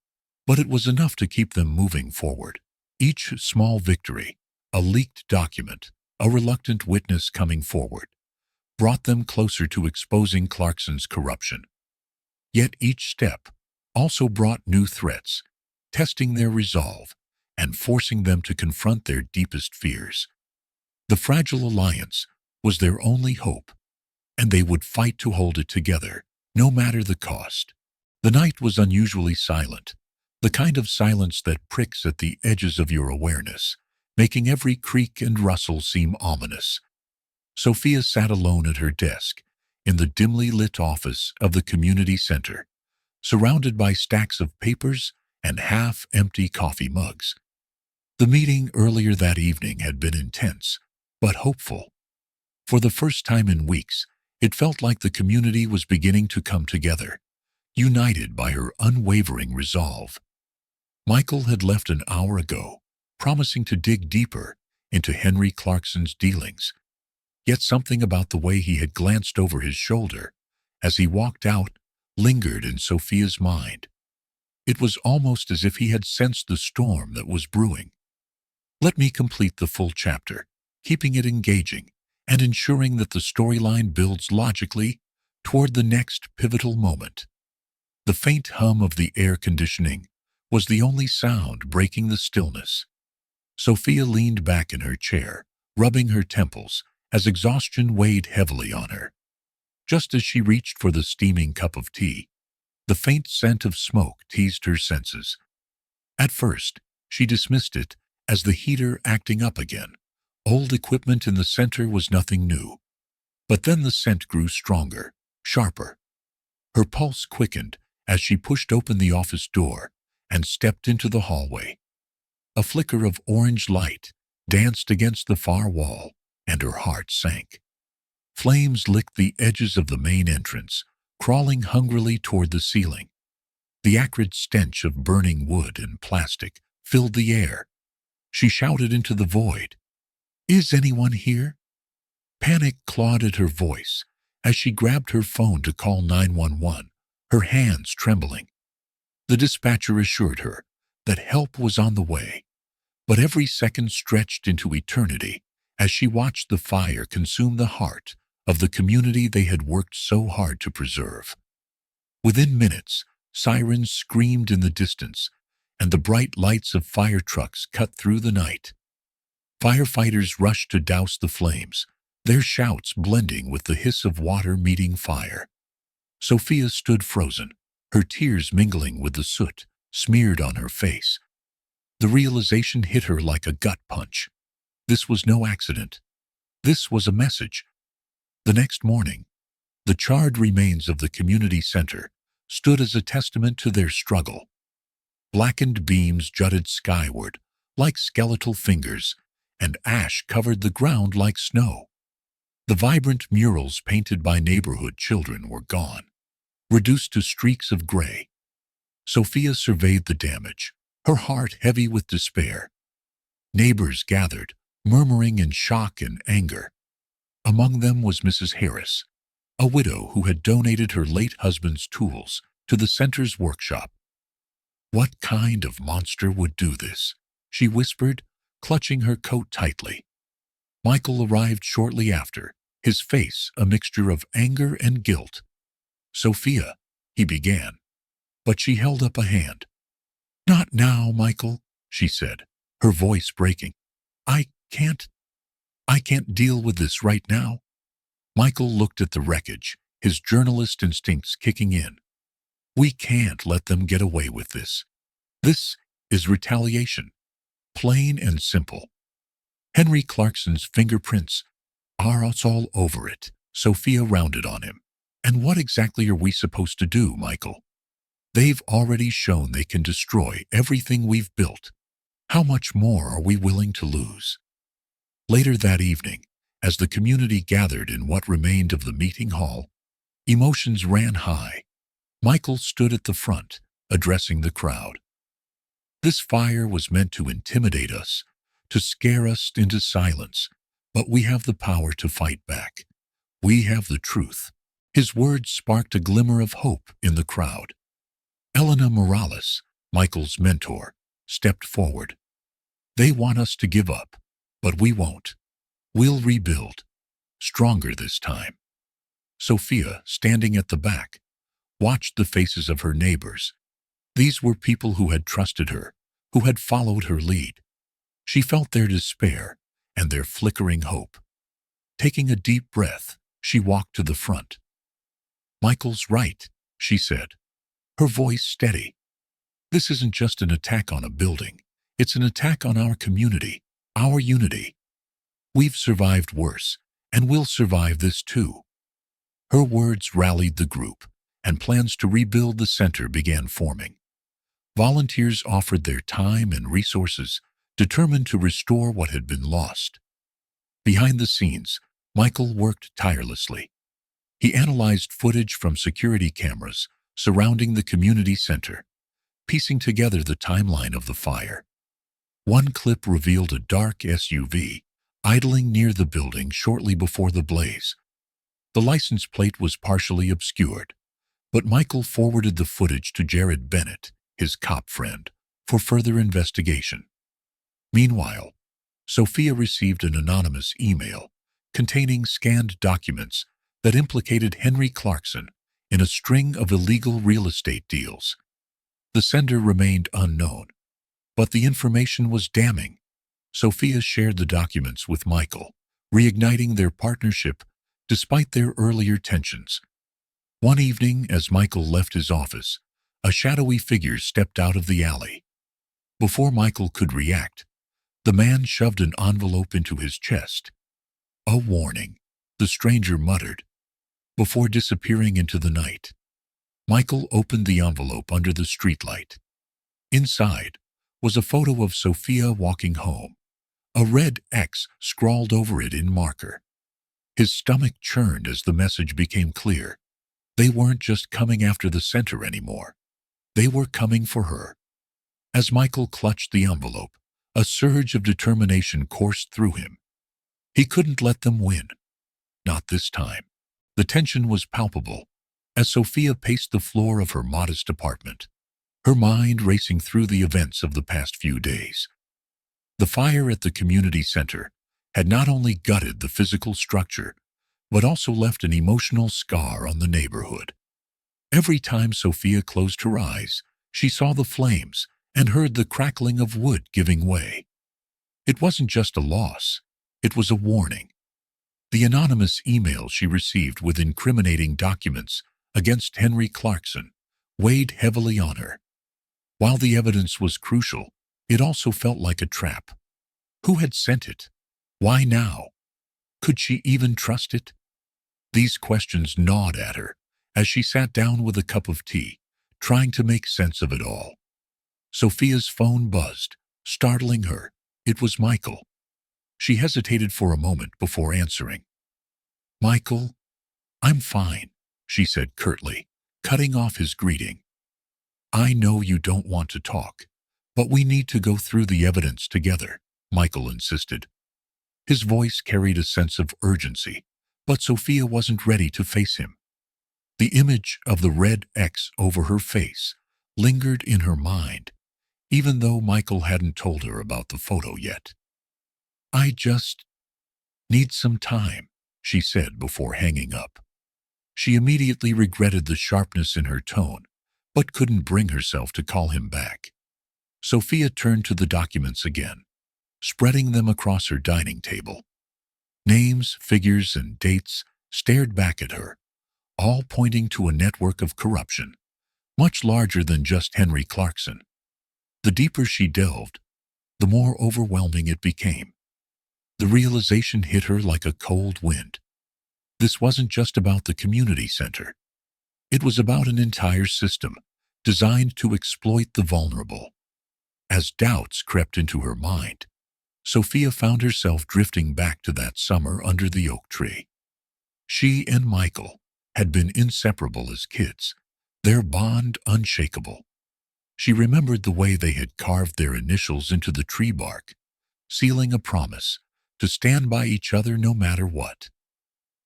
but it was enough to keep them moving forward. Each small victory, a leaked document, a reluctant witness coming forward, brought them closer to exposing Clarkson's corruption. Yet each step also brought new threats, testing their resolve and forcing them to confront their deepest fears. The fragile alliance was their only hope, and they would fight to hold it together, no matter the cost. The night was unusually silent, the kind of silence that pricks at the edges of your awareness, making every creak and rustle seem ominous. Sophia sat alone at her desk in the dimly lit office of the community center, surrounded by stacks of papers and half-empty coffee mugs. The meeting earlier that evening had been intense, but hopeful. For the first time in weeks, it felt like the community was beginning to come together, united by her unwavering resolve. Michael had left an hour ago, promising to dig deeper into Henry Clarkson's dealings. Yet something about the way he had glanced over his shoulder as he walked out lingered in Sophia's mind. It was almost as if he had sensed the storm that was brewing. Let me complete the full chapter, keeping it engaging and ensuring that the storyline builds logically toward the next pivotal moment. The faint hum of the air conditioning was the only sound breaking the stillness. Sophia leaned back in her chair, rubbing her temples as exhaustion weighed heavily on her. Just as she reached for the steaming cup of tea, the faint scent of smoke teased her senses. At first, she dismissed it as the heater acting up again. Old equipment in the center was nothing new. But then the scent grew stronger, sharper. Her pulse quickened as she pushed open the office door and stepped into the hallway. A flicker of orange light danced against the far wall, and her heart sank. Flames licked the edges of the main entrance, crawling hungrily toward the ceiling. The acrid stench of burning wood and plastic filled the air. She shouted into the void, "Is anyone here?" Panic clawed at her voice as she grabbed her phone to call 911, her hands trembling. The dispatcher assured her that help was on the way, but every second stretched into eternity as she watched the fire consume the heart of the community they had worked so hard to preserve. Within minutes, sirens screamed in the distance, and the bright lights of fire trucks cut through the night. Firefighters rushed to douse the flames, their shouts blending with the hiss of water meeting fire. Sophia stood frozen, her tears mingling with the soot smeared on her face. The realization hit her like a gut punch. This was no accident. This was a message. The next morning, the charred remains of the community center stood as a testament to their struggle. Blackened beams jutted skyward like skeletal fingers, and ash covered the ground like snow. The vibrant murals painted by neighborhood children were gone, reduced to streaks of gray. Sophia surveyed the damage, her heart heavy with despair. Neighbors gathered, murmuring in shock and anger. Among them was Mrs. Harris, a widow who had donated her late husband's tools to the center's workshop. "What kind of monster would do this?" she whispered, clutching her coat tightly. Michael arrived shortly after, his face a mixture of anger and guilt. "Sophia," he began, but she held up a hand. "Not now, Michael," she said, her voice breaking. I can't deal with this right now." Michael looked at the wreckage, his journalist instincts kicking in. "We can't let them get away with this. This is retaliation. Plain and simple. Henry Clarkson's fingerprints are all over it." Sophia rounded on him. "And what exactly are we supposed to do, Michael? They've already shown they can destroy everything we've built. How much more are we willing to lose?" Later that evening, as the community gathered in what remained of the meeting hall, emotions ran high. Michael stood at the front, addressing the crowd. "This fire was meant to intimidate us, to scare us into silence, but we have the power to fight back. We have the truth." His words sparked a glimmer of hope in the crowd. Elena Morales, Michael's mentor, stepped forward. "They want us to give up, but we won't. We'll rebuild. Stronger this time." Sophia, standing at the back, watched the faces of her neighbors. These were people who had trusted her, who had followed her lead. She felt their despair and their flickering hope. Taking a deep breath, she walked to the front. "Michael's right," she said, her voice steady. "This isn't just an attack on a building. It's an attack on our community, our unity. We've survived worse, and we'll survive this too." Her words rallied the group, and plans to rebuild the center began forming. Volunteers offered their time and resources, determined to restore what had been lost. Behind the scenes, Michael worked tirelessly. He analyzed footage from security cameras surrounding the community center, piecing together the timeline of the fire. One clip revealed a dark SUV idling near the building shortly before the blaze. The license plate was partially obscured, but Michael forwarded the footage to Jared Bennett, his cop friend, for further investigation. Meanwhile, Sophia received an anonymous email containing scanned documents that implicated Henry Clarkson in a string of illegal real estate deals. The sender remained unknown, but the information was damning. Sophia shared the documents with Michael, reigniting their partnership despite their earlier tensions. One evening, as Michael left his office, a shadowy figure stepped out of the alley. Before Michael could react, the man shoved an envelope into his chest. "A warning," the stranger muttered, before disappearing into the night. Michael opened the envelope under the streetlight. Inside was a photo of Sophia walking home, a red X scrawled over it in marker. His stomach churned as the message became clear. They weren't just coming after the center anymore. They were coming for her. As Michael clutched the envelope, a surge of determination coursed through him. He couldn't let them win. Not this time. The tension was palpable as Sophia paced the floor of her modest apartment, her mind racing through the events of the past few days. The fire at the community center had not only gutted the physical structure, but also left an emotional scar on the neighborhood. Every time Sophia closed her eyes, she saw the flames and heard the crackling of wood giving way. It wasn't just a loss, it was a warning. The anonymous email she received with incriminating documents against Henry Clarkson weighed heavily on her. While the evidence was crucial, it also felt like a trap. Who had sent it? Why now? Could she even trust it? These questions gnawed at her as she sat down with a cup of tea, trying to make sense of it all. Sophia's phone buzzed, startling her. It was Michael. She hesitated for a moment before answering. "Michael, I'm fine," she said curtly, cutting off his greeting. "I know you don't want to talk, but we need to go through the evidence together," Michael insisted. His voice carried a sense of urgency, but Sophia wasn't ready to face him. The image of the red X over her face lingered in her mind, even though Michael hadn't told her about the photo yet. "I just need some time," she said before hanging up. She immediately regretted the sharpness in her tone, but couldn't bring herself to call him back. Sophia turned to the documents again, spreading them across her dining table. Names, figures, and dates stared back at her, all pointing to a network of corruption, much larger than just Henry Clarkson. The deeper she delved, the more overwhelming it became. The realization hit her like a cold wind. This wasn't just about the community center. It was about an entire system designed to exploit the vulnerable. As doubts crept into her mind, Sophia found herself drifting back to that summer under the oak tree. She and Michael had been inseparable as kids, their bond unshakable. She remembered the way they had carved their initials into the tree bark, sealing a promise to stand by each other no matter what.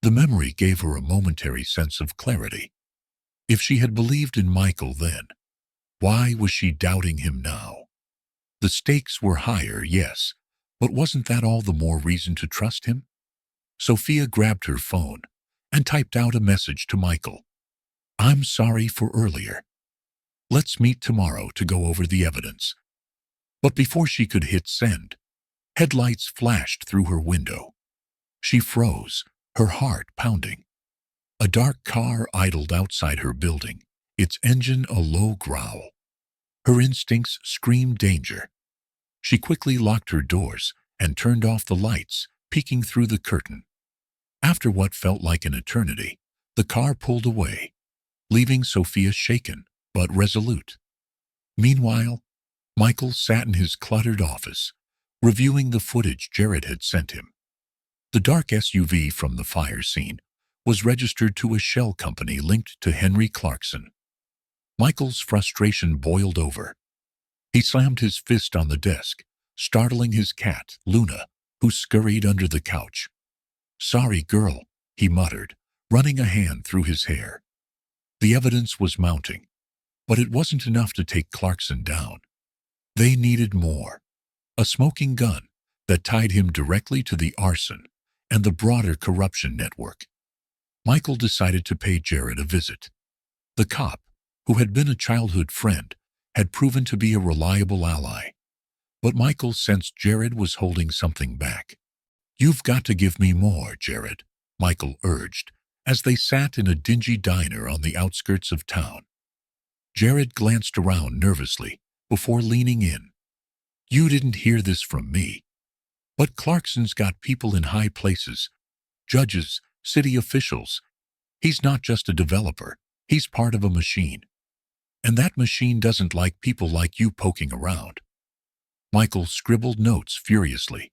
The memory gave her a momentary sense of clarity. If she had believed in Michael then, why was she doubting him now? The stakes were higher, yes, but wasn't that all the more reason to trust him? Sophia grabbed her phone and typed out a message to Michael. I'm sorry for earlier. Let's meet tomorrow to go over the evidence. But before she could hit send, headlights flashed through her window. She froze, her heart pounding. A dark car idled outside her building, its engine a low growl. Her instincts screamed danger. She quickly locked her doors and turned off the lights, peeking through the curtain. After what felt like an eternity, the car pulled away, leaving Sophia shaken but resolute. Meanwhile, Michael sat in his cluttered office, reviewing the footage Jared had sent him. The dark SUV from the fire scene was registered to a shell company linked to Henry Clarkson. Michael's frustration boiled over. He slammed his fist on the desk, startling his cat, Luna, who scurried under the couch. "Sorry, girl," he muttered, running a hand through his hair. The evidence was mounting, but it wasn't enough to take Clarkson down. They needed more. A smoking gun that tied him directly to the arson and the broader corruption network. Michael decided to pay Jared a visit. The cop, who had been a childhood friend, had proven to be a reliable ally. But Michael sensed Jared was holding something back. "You've got to give me more, Jared," Michael urged, as they sat in a dingy diner on the outskirts of town. Jared glanced around nervously before leaning in. "You didn't hear this from me. But Clarkson's got people in high places, judges, city officials. He's not just a developer, he's part of a machine. And that machine doesn't like people like you poking around." Michael scribbled notes furiously.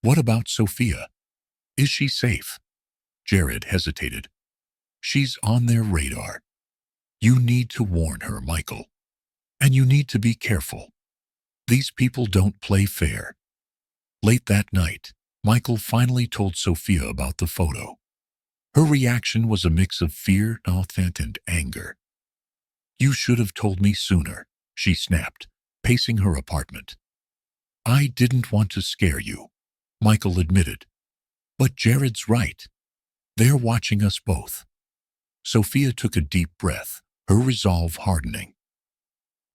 "What about Sophia? Is she safe?" Jared hesitated. "She's on their radar. You need to warn her, Michael. And you need to be careful. These people don't play fair." Late that night, Michael finally told Sophia about the photo. Her reaction was a mix of fear, and anger. "You should have told me sooner," she snapped, pacing her apartment. "I didn't want to scare you," Michael admitted. "But Jared's right. They're watching us both." Sophia took a deep breath, her resolve hardening.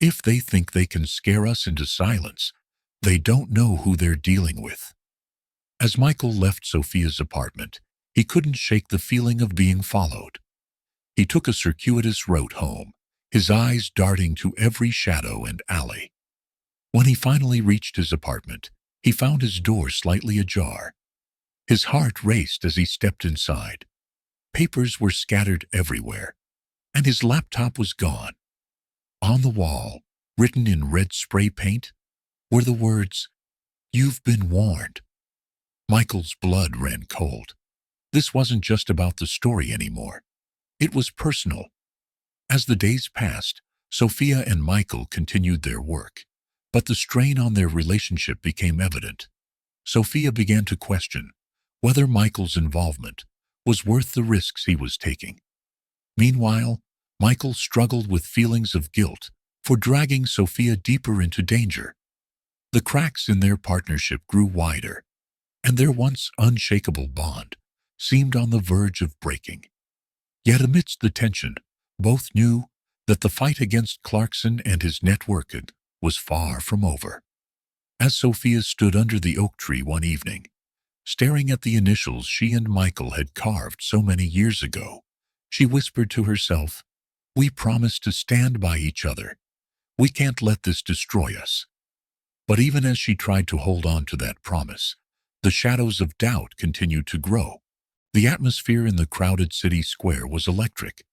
"If they think they can scare us into silence, they don't know who they're dealing with." As Michael left Sophia's apartment, he couldn't shake the feeling of being followed. He took a circuitous route home, his eyes darting to every shadow and alley. When he finally reached his apartment, he found his door slightly ajar. His heart raced as he stepped inside. Papers were scattered everywhere, and his laptop was gone. On the wall, written in red spray paint, were the words, "You've been warned." Michael's blood ran cold. This wasn't just about the story anymore. It was personal. As the days passed, Sophia and Michael continued their work, but the strain on their relationship became evident. Sophia began to question whether Michael's involvement was worth the risks he was taking. Meanwhile, Michael struggled with feelings of guilt for dragging Sophia deeper into danger. The cracks in their partnership grew wider, and their once unshakable bond seemed on the verge of breaking. Yet amidst the tension, both knew that the fight against Clarkson and his network was far from over. As Sophia stood under the oak tree one evening, staring at the initials she and Michael had carved so many years ago, she whispered to herself, "We promised to stand by each other. We can't let this destroy us." But even as she tried to hold on to that promise, the shadows of doubt continued to grow. The atmosphere in the crowded city square was electric,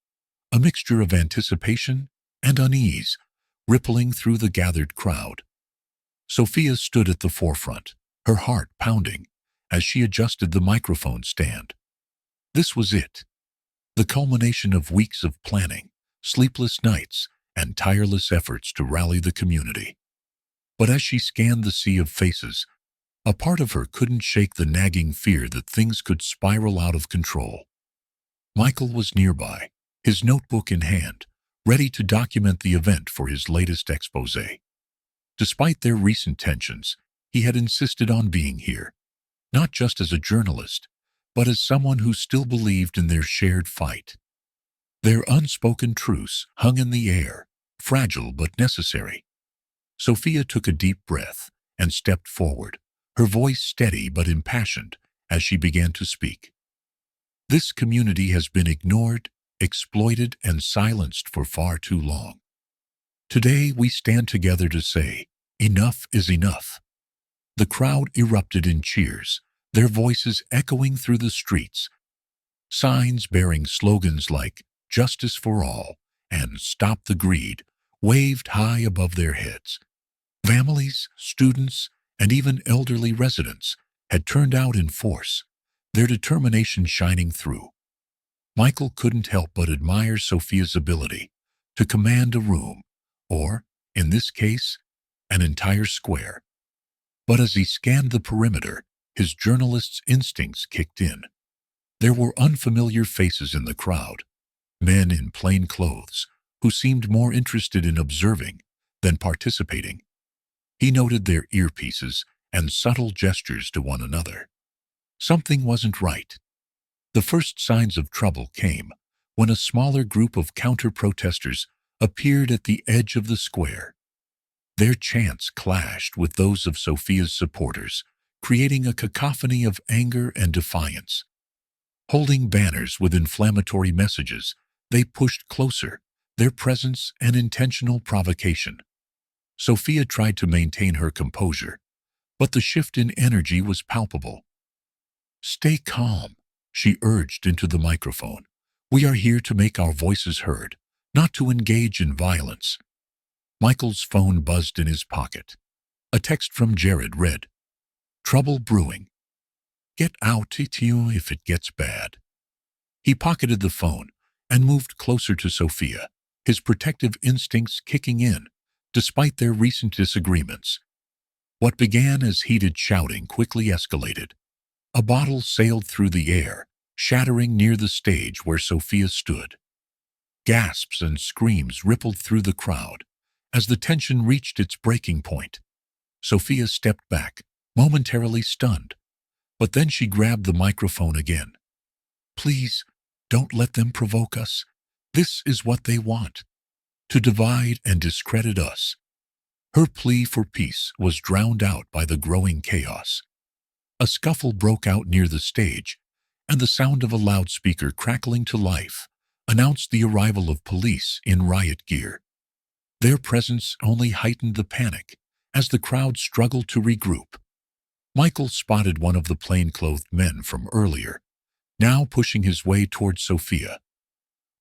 a mixture of anticipation and unease rippling through the gathered crowd. Sophia stood at the forefront, her heart pounding as she adjusted the microphone stand. This was it, the culmination of weeks of planning, sleepless nights, and tireless efforts to rally the community. But as she scanned the sea of faces, a part of her couldn't shake the nagging fear that things could spiral out of control. Michael was nearby, his notebook in hand, ready to document the event for his latest expose. Despite their recent tensions, he had insisted on being here, not just as a journalist, but as someone who still believed in their shared fight. Their unspoken truce hung in the air, fragile but necessary. Sophia took a deep breath and stepped forward, her voice steady but impassioned as she began to speak. This community has been ignored, exploited, and silenced for far too long. Today we stand together to say, enough is enough. The crowd erupted in cheers, their voices echoing through the streets. Signs bearing slogans like "Justice for All" and "Stop the Greed" waved high above their heads. Families, students, and even elderly residents had turned out in force, their determination shining through. Michael couldn't help but admire Sophia's ability to command a room, or, in this case, an entire square. But as he scanned the perimeter, his journalist's instincts kicked in. There were unfamiliar faces in the crowd, men in plain clothes who seemed more interested in observing than participating. He noted their earpieces and subtle gestures to one another. Something wasn't right. The first signs of trouble came when a smaller group of counter-protesters appeared at the edge of the square. Their chants clashed with those of Sophia's supporters, creating a cacophony of anger and defiance. Holding banners with inflammatory messages, they pushed closer, their presence an intentional provocation. Sophia tried to maintain her composure, but the shift in energy was palpable. "Stay calm," she urged into the microphone. "We are here to make our voices heard, not to engage in violence." Michael's phone buzzed in his pocket. A text from Jared read, "Trouble brewing. Get out to you if it gets bad." He pocketed the phone and moved closer to Sophia, his protective instincts kicking in, despite their recent disagreements. What began as heated shouting quickly escalated. A bottle sailed through the air, shattering near the stage where Sophia stood. Gasps and screams rippled through the crowd as the tension reached its breaking point. Sophia stepped back, momentarily stunned, but then she grabbed the microphone again. "Please, don't let them provoke us. This is what they want, to divide and discredit us." Her plea for peace was drowned out by the growing chaos. A scuffle broke out near the stage, and the sound of a loudspeaker crackling to life announced the arrival of police in riot gear. Their presence only heightened the panic as the crowd struggled to regroup. Michael spotted one of the plain-clothed men from earlier, now pushing his way towards Sophia.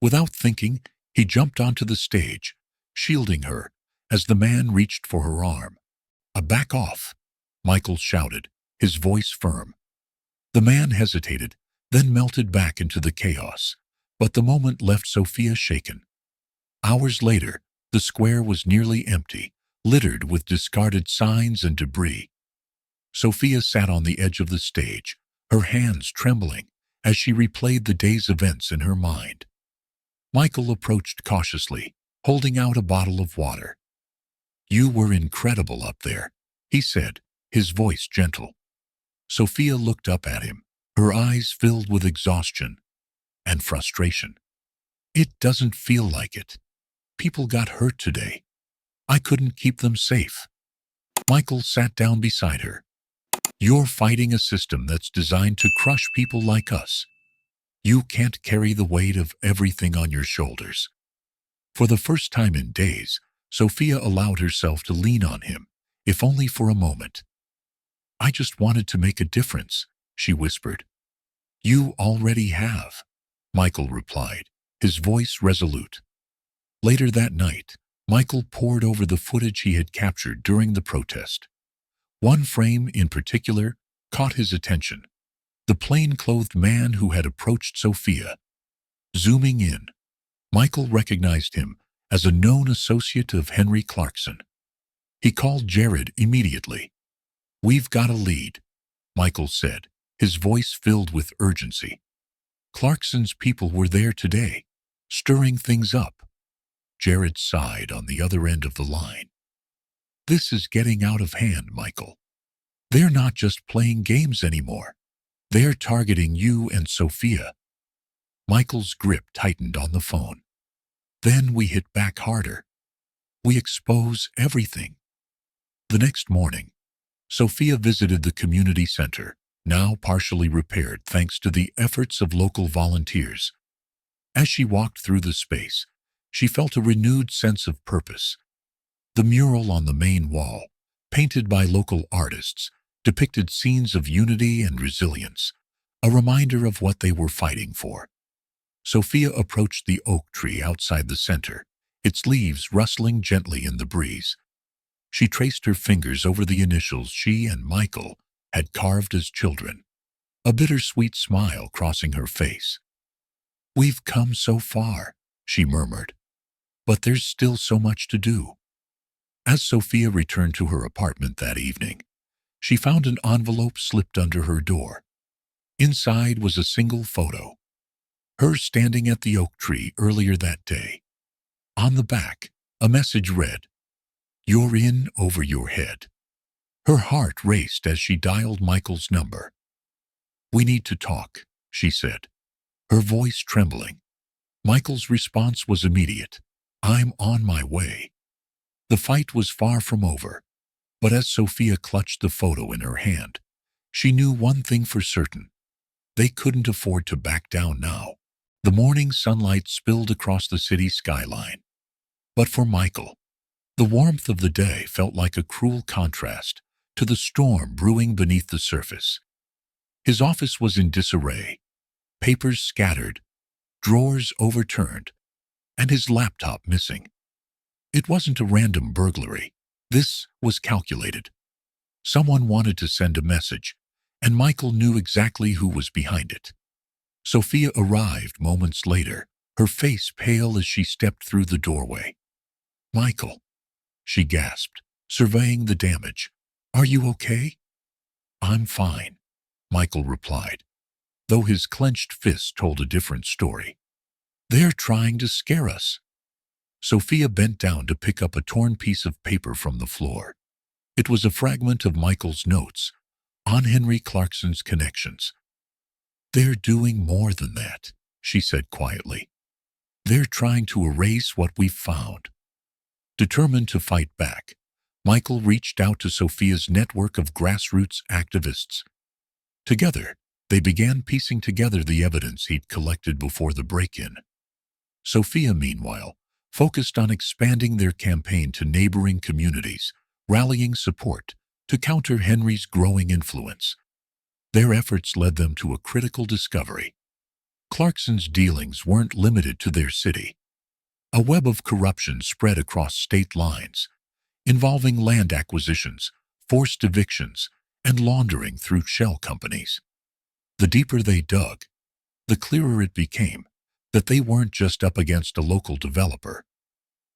Without thinking, he jumped onto the stage, shielding her as the man reached for her arm. "Back off," Michael shouted, his voice firm. The man hesitated, then melted back into the chaos, but the moment left Sophia shaken. Hours later, the square was nearly empty, littered with discarded signs and debris. Sophia sat on the edge of the stage, her hands trembling as she replayed the day's events in her mind. Michael approached cautiously, holding out a bottle of water. "You were incredible up there," he said, his voice gentle. Sophia looked up at him, her eyes filled with exhaustion and frustration. "It doesn't feel like it. People got hurt today. I couldn't keep them safe." Michael sat down beside her. "You're fighting a system that's designed to crush people like us. You can't carry the weight of everything on your shoulders." For the first time in days, Sophia allowed herself to lean on him, if only for a moment. "I just wanted to make a difference," she whispered. "You already have," Michael replied, his voice resolute. Later that night, Michael pored over the footage he had captured during the protest. One frame in particular caught his attention: the plain-clothed man who had approached Sophia. Zooming in, Michael recognized him as a known associate of Henry Clarkson. He called Jared immediately. "We've got a lead," Michael said, his voice filled with urgency. "Clarkson's people were there today, stirring things up." Jared sighed on the other end of the line. "This is getting out of hand, Michael. They're not just playing games anymore. They're targeting you and Sophia." Michael's grip tightened on the phone. Then we hit back harder. We expose everything. The next morning, Sophia visited the community center, now partially repaired thanks to the efforts of local volunteers. As she walked through the space, she felt a renewed sense of purpose. The mural on the main wall, painted by local artists, depicted scenes of unity and resilience, a reminder of what they were fighting for. Sophia approached the oak tree outside the center, its leaves rustling gently in the breeze. She traced her fingers over the initials she and Michael had carved as children, a bittersweet smile crossing her face. "We've come so far," she murmured, "but there's still so much to do." As Sophia returned to her apartment that evening, she found an envelope slipped under her door. Inside was a single photo, her standing at the oak tree earlier that day. On the back, a message read, "You're in over your head." Her heart raced as she dialed Michael's number. "We need to talk," she said, her voice trembling. Michael's response was immediate. "I'm on my way." The fight was far from over, but as Sophia clutched the photo in her hand, she knew one thing for certain. They couldn't afford to back down now. The morning sunlight spilled across the city skyline. But for Michael, the warmth of the day felt like a cruel contrast to the storm brewing beneath the surface. His office was in disarray, papers scattered, drawers overturned, and his laptop missing. It wasn't a random burglary. This was calculated. Someone wanted to send a message, and Michael knew exactly who was behind it. Sophia arrived moments later, her face pale as she stepped through the doorway. "Michael," she gasped, surveying the damage. "Are you okay?" "I'm fine," Michael replied, though his clenched fist told a different story. "They're trying to scare us." Sophia bent down to pick up a torn piece of paper from the floor. It was a fragment of Michael's notes on Henry Clarkson's connections. "They're doing more than that," she said quietly. "They're trying to erase what we've found." Determined to fight back, Michael reached out to Sophia's network of grassroots activists. Together, they began piecing together the evidence he'd collected before the break-in. Sophia, meanwhile, focused on expanding their campaign to neighboring communities, rallying support to counter Henry's growing influence. Their efforts led them to a critical discovery. Clarkson's dealings weren't limited to their city. A web of corruption spread across state lines, involving land acquisitions, forced evictions, and laundering through shell companies. The deeper they dug, the clearer it became that they weren't just up against a local developer.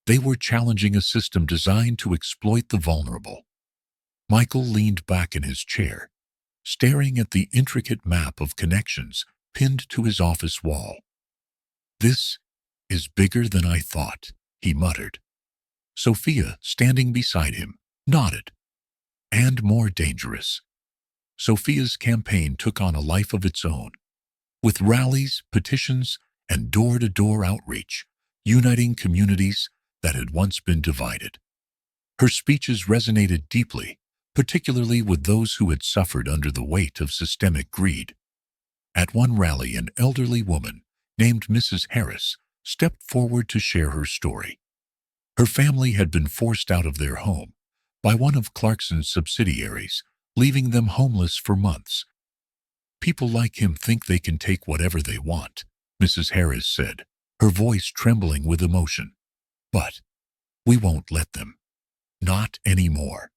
They were challenging a system designed to exploit the vulnerable. Michael leaned back in his chair, staring at the intricate map of connections pinned to his office wall. "This is bigger than I thought," he muttered. Sophia, standing beside him, nodded. "And more dangerous." Sophia's campaign took on a life of its own, with rallies, petitions, and door-to-door outreach, uniting communities that had once been divided. Her speeches resonated deeply, particularly with those who had suffered under the weight of systemic greed. At one rally, an elderly woman named Mrs. Harris stepped forward to share her story. Her family had been forced out of their home by one of Clarkson's subsidiaries, leaving them homeless for months. "People like him think they can take whatever they want," Mrs. Harris said, her voice trembling with emotion. "But we won't let them. Not anymore."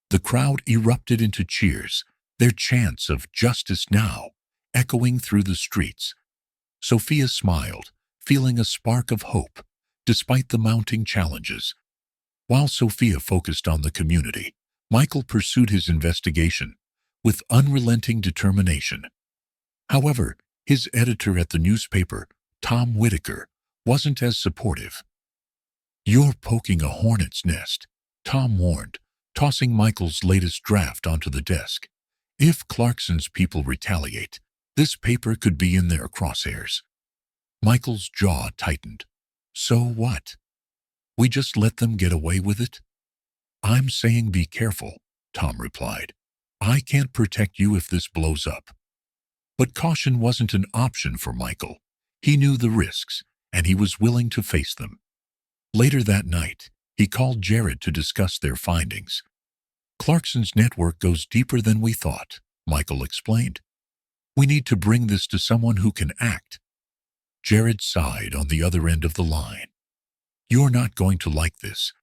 The crowd erupted into cheers, their chants of "justice now" echoing through the streets. Sophia smiled, feeling a spark of hope, despite the mounting challenges. While Sophia focused on the community, Michael pursued his investigation with unrelenting determination. However, his editor at the newspaper, Tom Whitaker, wasn't as supportive. "You're poking a hornet's nest," Tom warned, tossing Michael's latest draft onto the desk. "If Clarkson's people retaliate, this paper could be in their crosshairs." Michael's jaw tightened. So what? We just let them get away with it? I'm saying be careful, Tom replied. I can't protect you if this blows up. But caution wasn't an option for Michael. He knew the risks, and he was willing to face them. Later that night, he called Jared to discuss their findings. Clarkson's network goes deeper than we thought, Michael explained. We need to bring this to someone who can act. Jared sighed on the other end of the line. You're not going to like this,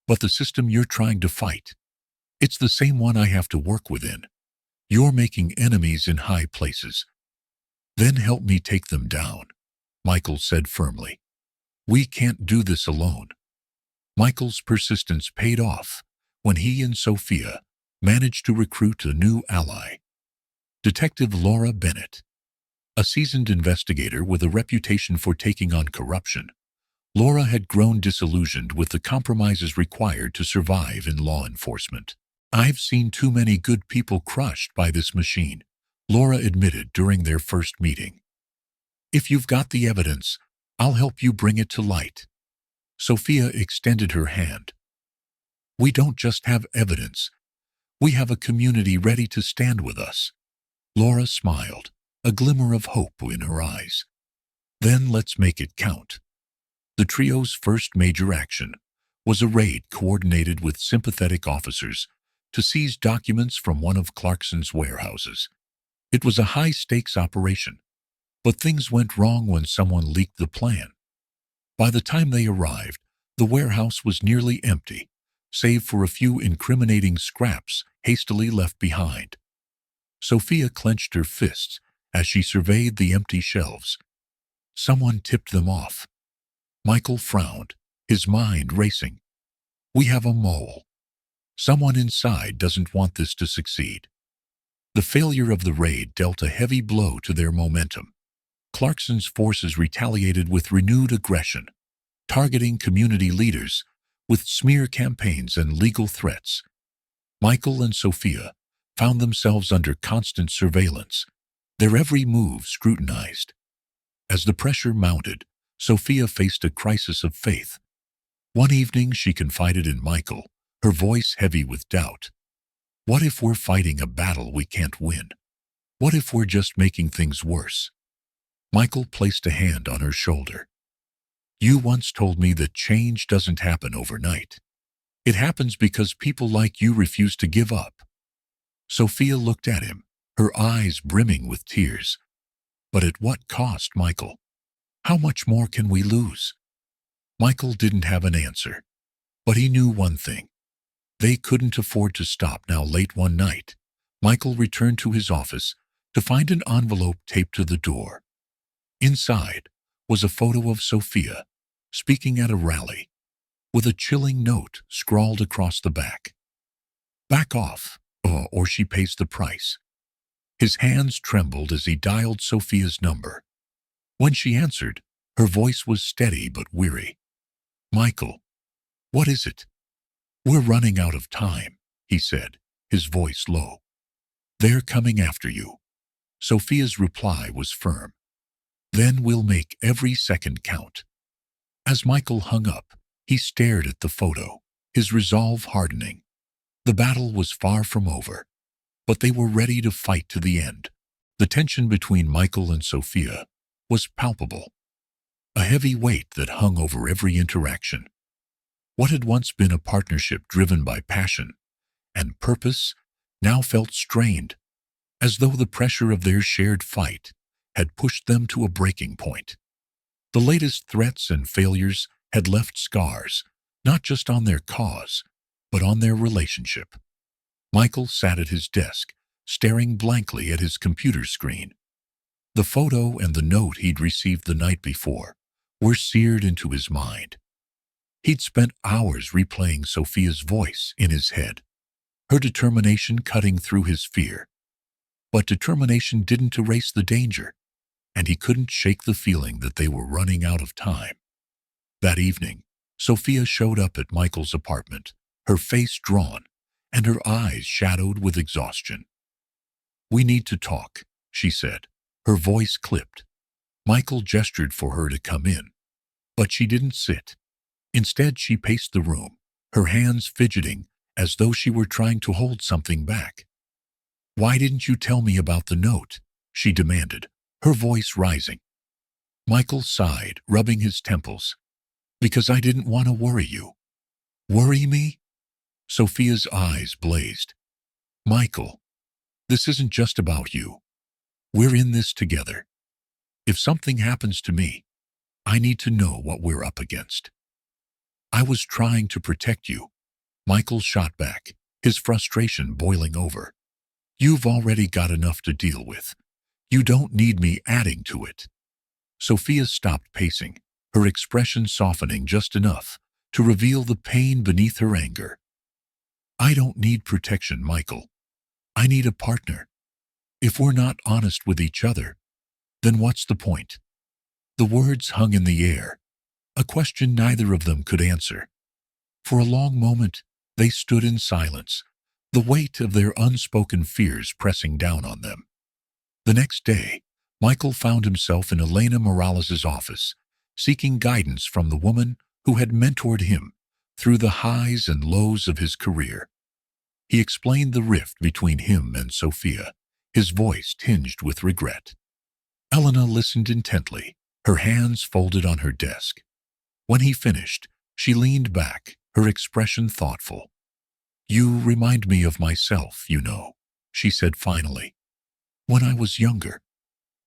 but the system you're trying to fight, it's the same one I have to work within. You're making enemies in high places. Then help me take them down, Michael said firmly. We can't do this alone. Michael's persistence paid off when he and Sophia managed to recruit a new ally. Detective Laura Bennett, a seasoned investigator with a reputation for taking on corruption. Laura had grown disillusioned with the compromises required to survive in law enforcement. I've seen too many good people crushed by this machine, Laura admitted during their first meeting. If you've got the evidence, I'll help you bring it to light. Sophia extended her hand. We don't just have evidence. We have a community ready to stand with us. Laura smiled, a glimmer of hope in her eyes. Then let's make it count. The trio's first major action was a raid coordinated with sympathetic officers to seize documents from one of Clarkson's warehouses. It was a high-stakes operation, but things went wrong when someone leaked the plan. By the time they arrived, the warehouse was nearly empty, save for a few incriminating scraps hastily left behind. Sophia clenched her fists as she surveyed the empty shelves. Someone tipped them off. Michael frowned, his mind racing. We have a mole. Someone inside doesn't want this to succeed. The failure of the raid dealt a heavy blow to their momentum. Clarkson's forces retaliated with renewed aggression, targeting community leaders with smear campaigns and legal threats. Michael and Sophia found themselves under constant surveillance, their every move scrutinized. As the pressure mounted, Sophia faced a crisis of faith. One evening she confided in Michael, her voice heavy with doubt. What if we're fighting a battle we can't win? What if we're just making things worse? Michael placed a hand on her shoulder. You once told me that change doesn't happen overnight. It happens because people like you refuse to give up. Sophia looked at him, her eyes brimming with tears. But at what cost, Michael? How much more can we lose? Michael didn't have an answer, but he knew one thing. They couldn't afford to stop now. Late one night, Michael returned to his office to find an envelope taped to the door. Inside was a photo of Sophia speaking at a rally, with a chilling note scrawled across the back. Back off, or she pays the price. His hands trembled as he dialed Sophia's number. When she answered, her voice was steady but weary. Michael, what is it? We're running out of time, he said, his voice low. They're coming after you. Sophia's reply was firm. Then we'll make every second count. As Michael hung up, he stared at the photo, his resolve hardening. The battle was far from over, but they were ready to fight to the end. The tension between Michael and Sophia was palpable, a heavy weight that hung over every interaction. What had once been a partnership driven by passion and purpose now felt strained, as though the pressure of their shared fight had pushed them to a breaking point. The latest threats and failures had left scars, not just on their cause, but on their relationship. Michael sat at his desk, staring blankly at his computer screen. The photo and the note he'd received the night before were seared into his mind. He'd spent hours replaying Sophia's voice in his head, her determination cutting through his fear. But determination didn't erase the danger, and he couldn't shake the feeling that they were running out of time. That evening, Sophia showed up at Michael's apartment, her face drawn and her eyes shadowed with exhaustion. We need to talk, she said, her voice clipped. Michael gestured for her to come in, but she didn't sit. Instead, she paced the room, her hands fidgeting as though she were trying to hold something back. "Why didn't you tell me about the note?" she demanded, her voice rising. Michael sighed, rubbing his temples. "Because I didn't want to worry you." "Worry me?" Sophia's eyes blazed. "Michael, this isn't just about you. We're in this together. If something happens to me, I need to know what we're up against." "I was trying to protect you," Michael shot back, his frustration boiling over. "You've already got enough to deal with. You don't need me adding to it." Sophia stopped pacing, her expression softening just enough to reveal the pain beneath her anger. "I don't need protection, Michael. I need a partner. If we're not honest with each other, then what's the point?" The words hung in the air, a question neither of them could answer. For a long moment, they stood in silence, the weight of their unspoken fears pressing down on them. The next day, Michael found himself in Elena Morales' office, seeking guidance from the woman who had mentored him through the highs and lows of his career. He explained the rift between him and Sophia, his voice tinged with regret. Elena listened intently, her hands folded on her desk. When he finished, she leaned back, her expression thoughtful. "You remind me of myself, you know," she said finally. "When I was younger,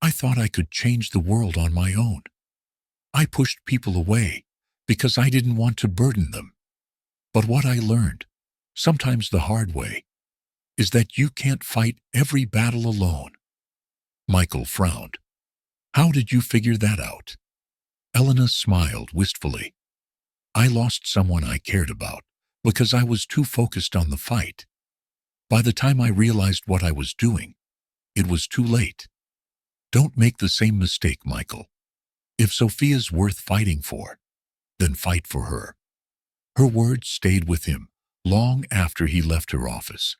I thought I could change the world on my own. I pushed people away because I didn't want to burden them. But what I learned, sometimes the hard way, is that you can't fight every battle alone." Michael frowned. "How did you figure that out?" Elena smiled wistfully. "I lost someone I cared about because I was too focused on the fight. By the time I realized what I was doing, it was too late. Don't make the same mistake, Michael. If Sophia's worth fighting for, then fight for her." Her words stayed with him long after he left her office.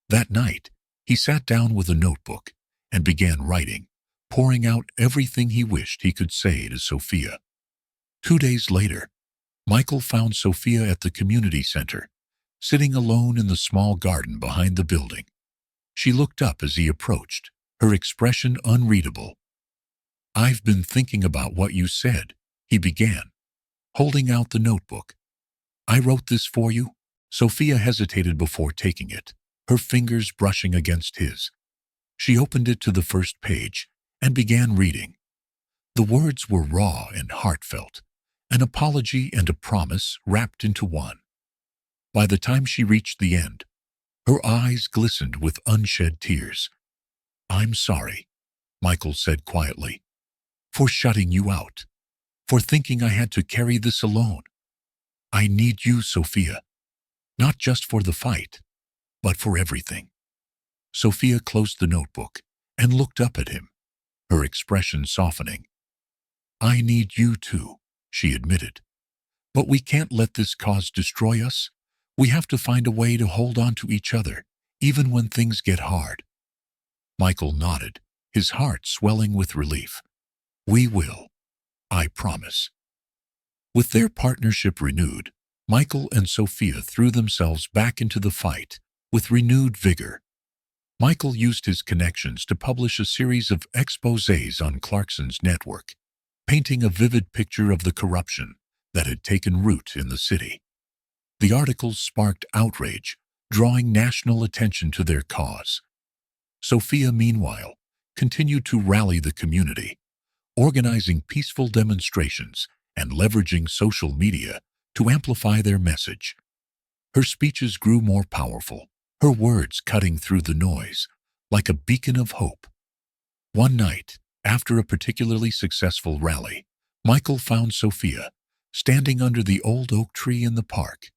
That night, he sat down with a notebook and began writing, pouring out everything he wished he could say to Sophia. 2 days later, Michael found Sophia at the community center, sitting alone in the small garden behind the building. She looked up as he approached, her expression unreadable. "I've been thinking about what you said," he began, holding out the notebook. "I wrote this for you." Sophia hesitated before taking it, her fingers brushing against his. She opened it to the first page and began reading. The words were raw and heartfelt, an apology and a promise wrapped into one. By the time she reached the end, her eyes glistened with unshed tears. "I'm sorry," Michael said quietly, "for shutting you out, for thinking I had to carry this alone. I need you, Sophia, not just for the fight, but for everything." Sophia closed the notebook and looked up at him, her expression softening. "I need you too," she admitted. "But we can't let this cause destroy us. We have to find a way to hold on to each other, even when things get hard." Michael nodded, his heart swelling with relief. "We will. I promise." With their partnership renewed, Michael and Sophia threw themselves back into the fight with renewed vigor. Michael used his connections to publish a series of exposés on Clarkson's network, painting a vivid picture of the corruption that had taken root in the city. The articles sparked outrage, drawing national attention to their cause. Sophia, meanwhile, continued to rally the community, organizing peaceful demonstrations and leveraging social media to amplify their message. Her speeches grew more powerful, her words cutting through the noise, like a beacon of hope. One night, after a particularly successful rally, Michael found Sophia standing under the old oak tree in the park.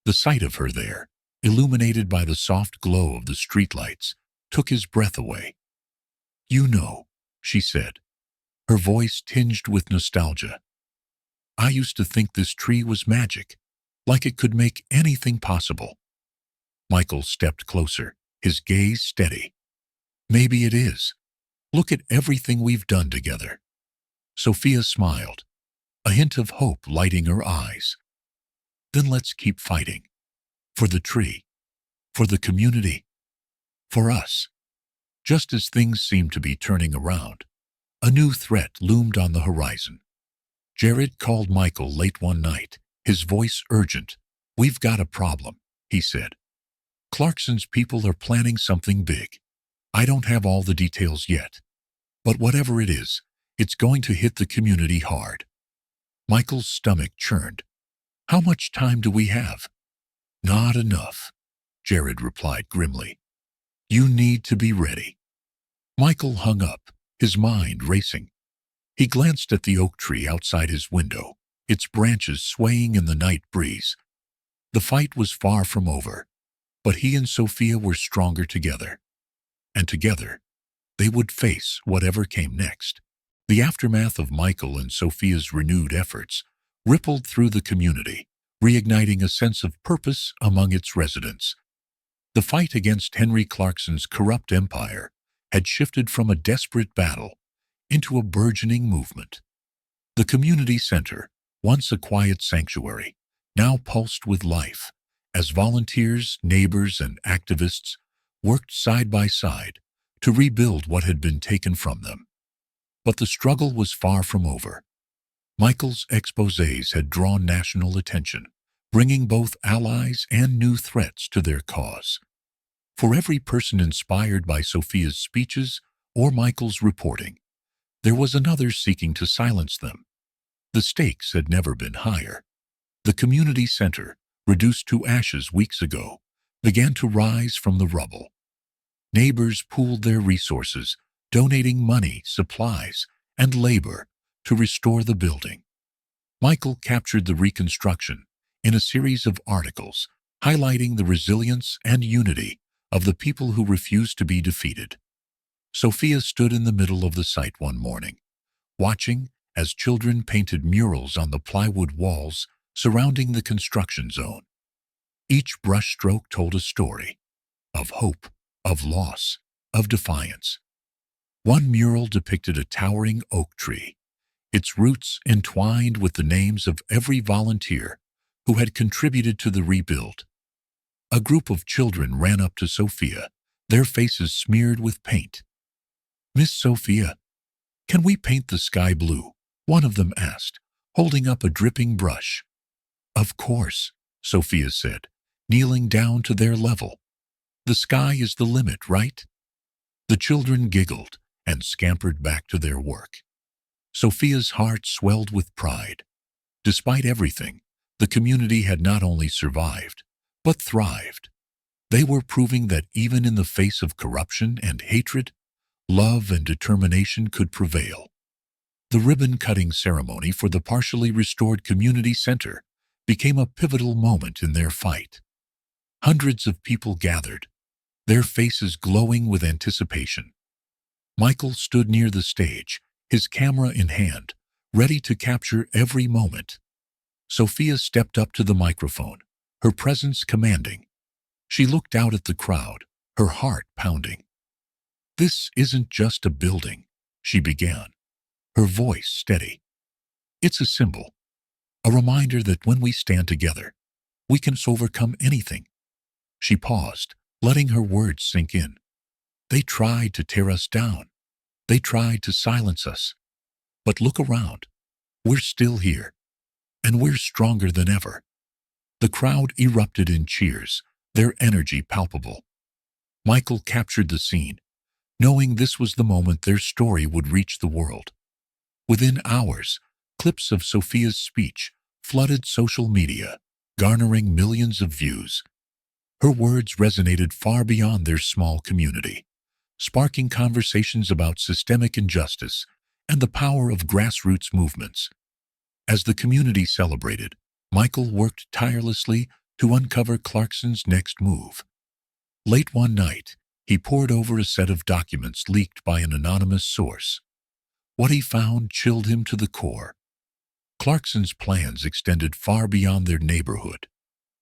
The sight of her there, illuminated by the soft glow of the streetlights, took his breath away. "You know," she said, her voice tinged with nostalgia, "I used to think this tree was magic, like it could make anything possible." Michael stepped closer, his gaze steady. "Maybe it is. Look at everything we've done together. Sophia smiled, a hint of hope lighting her eyes. Then let's keep fighting. For the tree. For the community. For us. Just as things seemed to be turning around, a new threat loomed on the horizon. Jared called Michael late one night, his voice urgent. "We've got a problem," he said. "Clarkson's people are planning something big. I don't have all the details yet, but whatever it is, it's going to hit the community hard." Michael's stomach churned. "How much time do we have?" "Not enough," Jared replied grimly. "You need to be ready." Michael hung up, his mind racing. He glanced at the oak tree outside his window, its branches swaying in the night breeze. The fight was far from over, but he and Sophia were stronger together. And together, they would face whatever came next. The aftermath of Michael and Sophia's renewed efforts rippled through the community, reigniting a sense of purpose among its residents. The fight against Henry Clarkson's corrupt empire had shifted from a desperate battle into a burgeoning movement. The community center, once a quiet sanctuary, now pulsed with life as volunteers, neighbors, and activists worked side by side to rebuild what had been taken from them. But the struggle was far from over. Michael's exposés had drawn national attention, bringing both allies and new threats to their cause. For every person inspired by Sophia's speeches or Michael's reporting, there was another seeking to silence them. The stakes had never been higher. The community center, reduced to ashes weeks ago, began to rise from the rubble. Neighbors pooled their resources, donating money, supplies, and labor to restore the building. Michael captured the reconstruction in a series of articles highlighting the resilience and unity of the people who refused to be defeated. Sophia stood in the middle of the site one morning, watching as children painted murals on the plywood walls surrounding the construction zone. Each brushstroke told a story of hope, of loss, of defiance. One mural depicted a towering oak tree, its roots entwined with the names of every volunteer who had contributed to the rebuild. A group of children ran up to Sophia, their faces smeared with paint. "Miss Sophia, can we paint the sky blue?" one of them asked, holding up a dripping brush. "Of course," Sophia said, kneeling down to their level. "The sky is the limit, right?" The children giggled and scampered back to their work. Sophia's heart swelled with pride. Despite everything, the community had not only survived, but thrived. They were proving that even in the face of corruption and hatred, love and determination could prevail. The ribbon-cutting ceremony for the partially restored community center became a pivotal moment in their fight. Hundreds of people gathered, their faces glowing with anticipation. Michael stood near the stage, his camera in hand, ready to capture every moment. Sophia stepped up to the microphone, her presence commanding. She looked out at the crowd, her heart pounding. "This isn't just a building," she began, her voice steady. "It's a symbol, a reminder that when we stand together, we can overcome anything." She paused, letting her words sink in. "They tried to tear us down. They tried to silence us. But look around. We're still here, and we're stronger than ever." The crowd erupted in cheers, their energy palpable. Michael captured the scene, knowing this was the moment their story would reach the world. Within hours, clips of Sophia's speech flooded social media, garnering millions of views. Her words resonated far beyond their small community, sparking conversations about systemic injustice and the power of grassroots movements. As the community celebrated, Michael worked tirelessly to uncover Clarkson's next move. Late one night, he pored over a set of documents leaked by an anonymous source. What he found chilled him to the core. Clarkson's plans extended far beyond their neighborhood.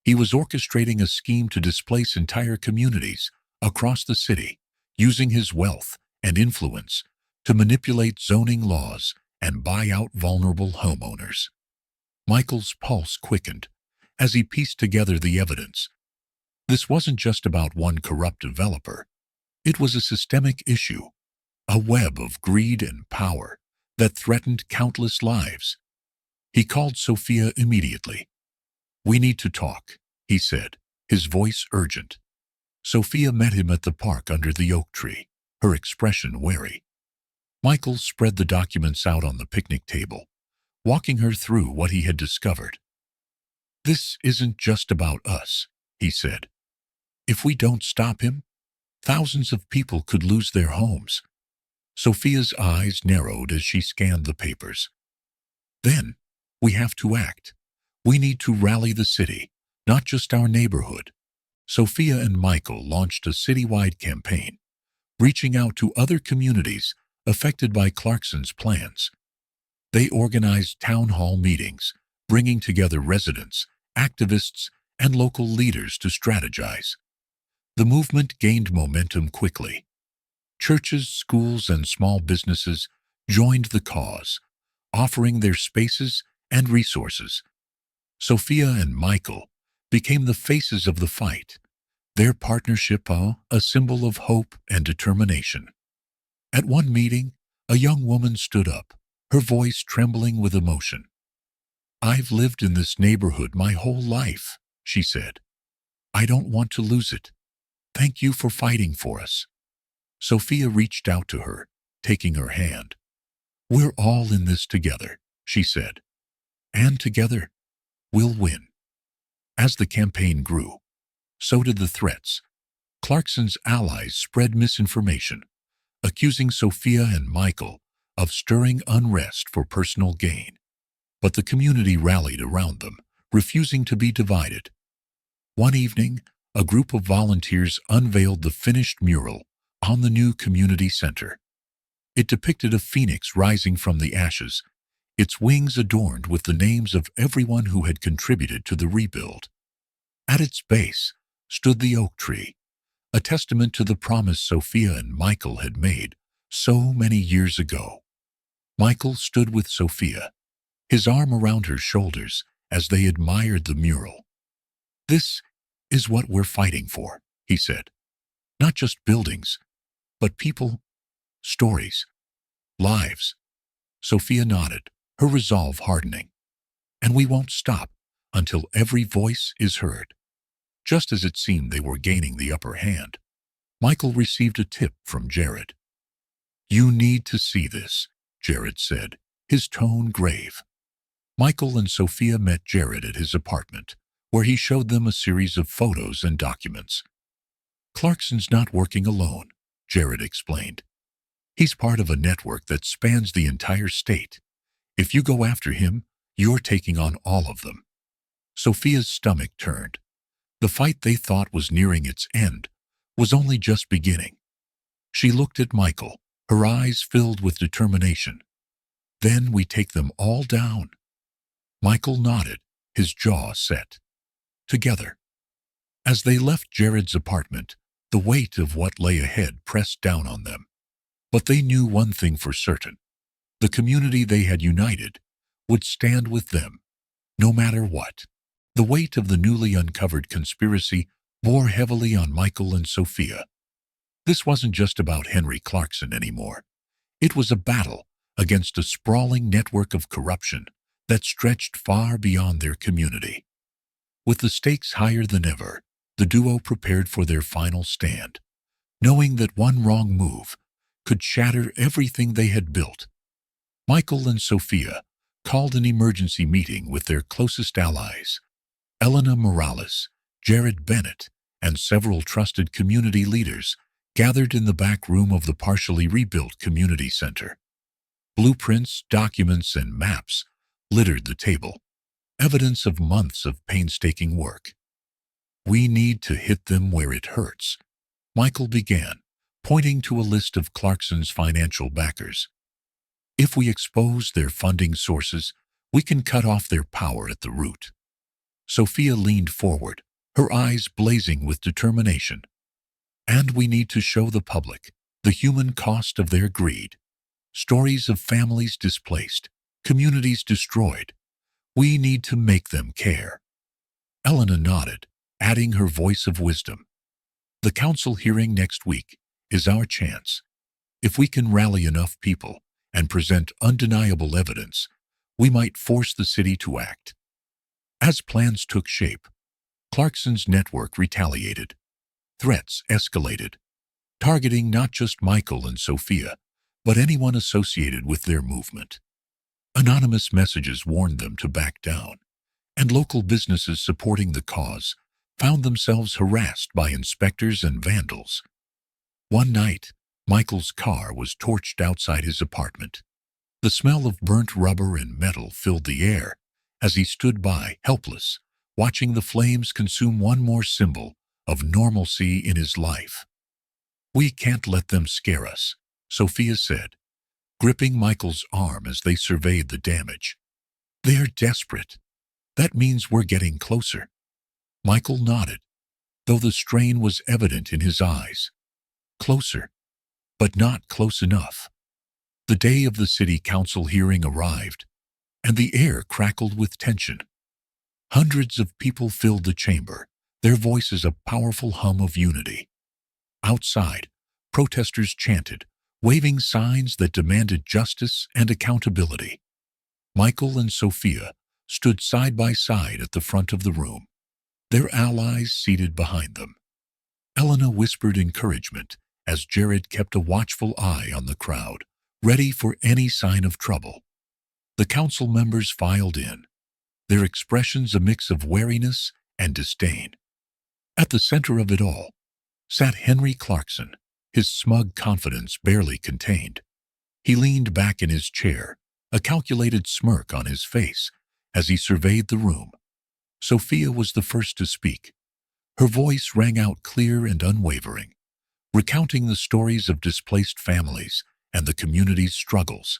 He was orchestrating a scheme to displace entire communities across the city, using his wealth and influence to manipulate zoning laws and buy out vulnerable homeowners. Michael's pulse quickened as he pieced together the evidence. This wasn't just about one corrupt developer. It was a systemic issue, a web of greed and power that threatened countless lives. He called Sophia immediately. "We need to talk," he said, his voice urgent. Sophia met him at the park under the oak tree, her expression wary. Michael spread the documents out on the picnic table, walking her through what he had discovered. "This isn't just about us," he said. "If we don't stop him, thousands of people could lose their homes." Sophia's eyes narrowed as she scanned the papers. "Then, we have to act. We need to rally the city, not just our neighborhood." Sophia and Michael launched a citywide campaign, reaching out to other communities affected by Clarkson's plans. They organized town hall meetings, bringing together residents, activists, and local leaders to strategize. The movement gained momentum quickly. Churches, schools, and small businesses joined the cause, offering their spaces and resources. Sophia and Michael became the faces of the fight, their partnership a symbol of hope and determination. At one meeting, a young woman stood up, her voice trembling with emotion. "I've lived in this neighborhood my whole life," she said. "I don't want to lose it. Thank you for fighting for us." Sophia reached out to her, taking her hand. "We're all in this together," she said. "And together, we'll win." As the campaign grew, so did the threats. Clarkson's allies spread misinformation, accusing Sophia and Michael of stirring unrest for personal gain. But the community rallied around them, refusing to be divided. One evening, a group of volunteers unveiled the finished mural on the new community center. It depicted a phoenix rising from the ashes, its wings adorned with the names of everyone who had contributed to the rebuild. At its base stood the oak tree, a testament to the promise Sophia and Michael had made so many years ago. Michael stood with Sophia, his arm around her shoulders as they admired the mural. "This is what we're fighting for," he said. "Not just buildings, but people, stories, lives." Sophia nodded, her resolve hardening. "And we won't stop until every voice is heard." Just as it seemed they were gaining the upper hand, Michael received a tip from Jared. "You need to see this," Jared said, his tone grave. Michael and Sophia met Jared at his apartment, where he showed them a series of photos and documents. "Clarkson's not working alone," Jared explained. "He's part of a network that spans the entire state. If you go after him, you're taking on all of them." Sophia's stomach turned. The fight they thought was nearing its end was only just beginning. She looked at Michael, her eyes filled with determination. "Then we take them all down." Michael nodded, his jaw set. "Together." As they left Jared's apartment, the weight of what lay ahead pressed down on them. But they knew one thing for certain. The community they had united would stand with them, no matter what. The weight of the newly uncovered conspiracy bore heavily on Michael and Sophia. This wasn't just about Henry Clarkson anymore. It was a battle against a sprawling network of corruption that stretched far beyond their community. With the stakes higher than ever, the duo prepared for their final stand, knowing that one wrong move could shatter everything they had built. Michael and Sophia called an emergency meeting with their closest allies, Elena Morales, Jared Bennett, and several trusted community leaders gathered in the back room of the partially rebuilt community center. Blueprints, documents, and maps littered the table, evidence of months of painstaking work. "We need to hit them where it hurts," Michael began, pointing to a list of Clarkson's financial backers. "If we expose their funding sources, we can cut off their power at the root." Sophia leaned forward, her eyes blazing with determination. "And we need to show the public the human cost of their greed." Stories of families displaced, communities destroyed. We need to make them care. Elena nodded, adding her voice of wisdom. The council hearing next week is our chance. If we can rally enough people and present undeniable evidence, we might force the city to act. As plans took shape, Clarkson's network retaliated. Threats escalated, targeting not just Michael and Sophia, but anyone associated with their movement. Anonymous messages warned them to back down, and local businesses supporting the cause found themselves harassed by inspectors and vandals. One night, Michael's car was torched outside his apartment. The smell of burnt rubber and metal filled the air as he stood by, helpless, watching the flames consume one more symbol of normalcy in his life. "We can't let them scare us," Sophia said, gripping Michael's arm as they surveyed the damage. "They're desperate. That means we're getting closer." Michael nodded, though the strain was evident in his eyes. Closer, but not close enough. The day of the city council hearing arrived, and the air crackled with tension. Hundreds of people filled the chamber, their voices a powerful hum of unity. Outside, protesters chanted, waving signs that demanded justice and accountability. Michael and Sophia stood side by side at the front of the room, their allies seated behind them. Elena whispered encouragement as Jared kept a watchful eye on the crowd, ready for any sign of trouble. The council members filed in, their expressions a mix of wariness and disdain. At the center of it all sat Henry Clarkson, his smug confidence barely contained. He leaned back in his chair, a calculated smirk on his face as he surveyed the room. Sophia was the first to speak. Her voice rang out clear and unwavering, recounting the stories of displaced families and the community's struggles.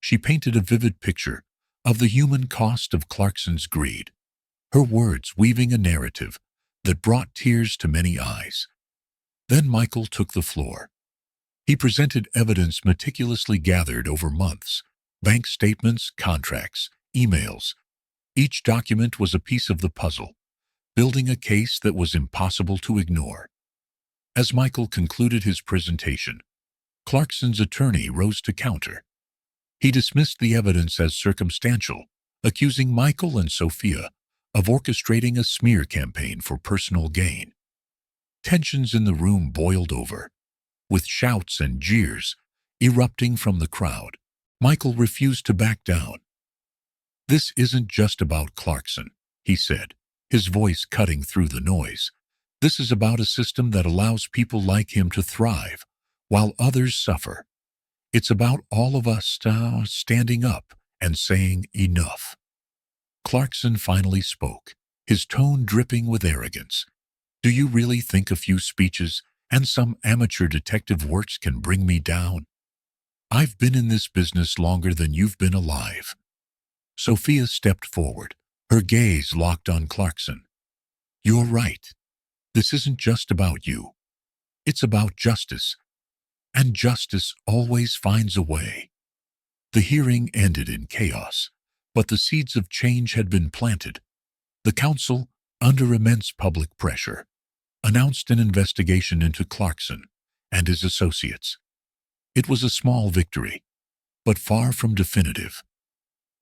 She painted a vivid picture of the human cost of Clarkson's greed, her words weaving a narrative that brought tears to many eyes. Then Michael took the floor. He presented evidence meticulously gathered over months, bank statements, contracts, emails. Each document was a piece of the puzzle, building a case that was impossible to ignore. As Michael concluded his presentation, Clarkson's attorney rose to counter. He dismissed the evidence as circumstantial, accusing Michael and Sophia of orchestrating a smear campaign for personal gain. Tensions in the room boiled over, with shouts and jeers erupting from the crowd. Michael refused to back down. "This isn't just about Clarkson," he said, his voice cutting through the noise. "This is about a system that allows people like him to thrive while others suffer. It's about all of us standing up and saying enough." Clarkson finally spoke, his tone dripping with arrogance. "Do you really think a few speeches and some amateur detective works can bring me down? I've been in this business longer than you've been alive." Sophia stepped forward, her gaze locked on Clarkson. "You're right. This isn't just about you. It's about justice. And justice always finds a way." The hearing ended in chaos, but the seeds of change had been planted. The council, under immense public pressure, announced an investigation into Clarkson and his associates. It was a small victory, but far from definitive.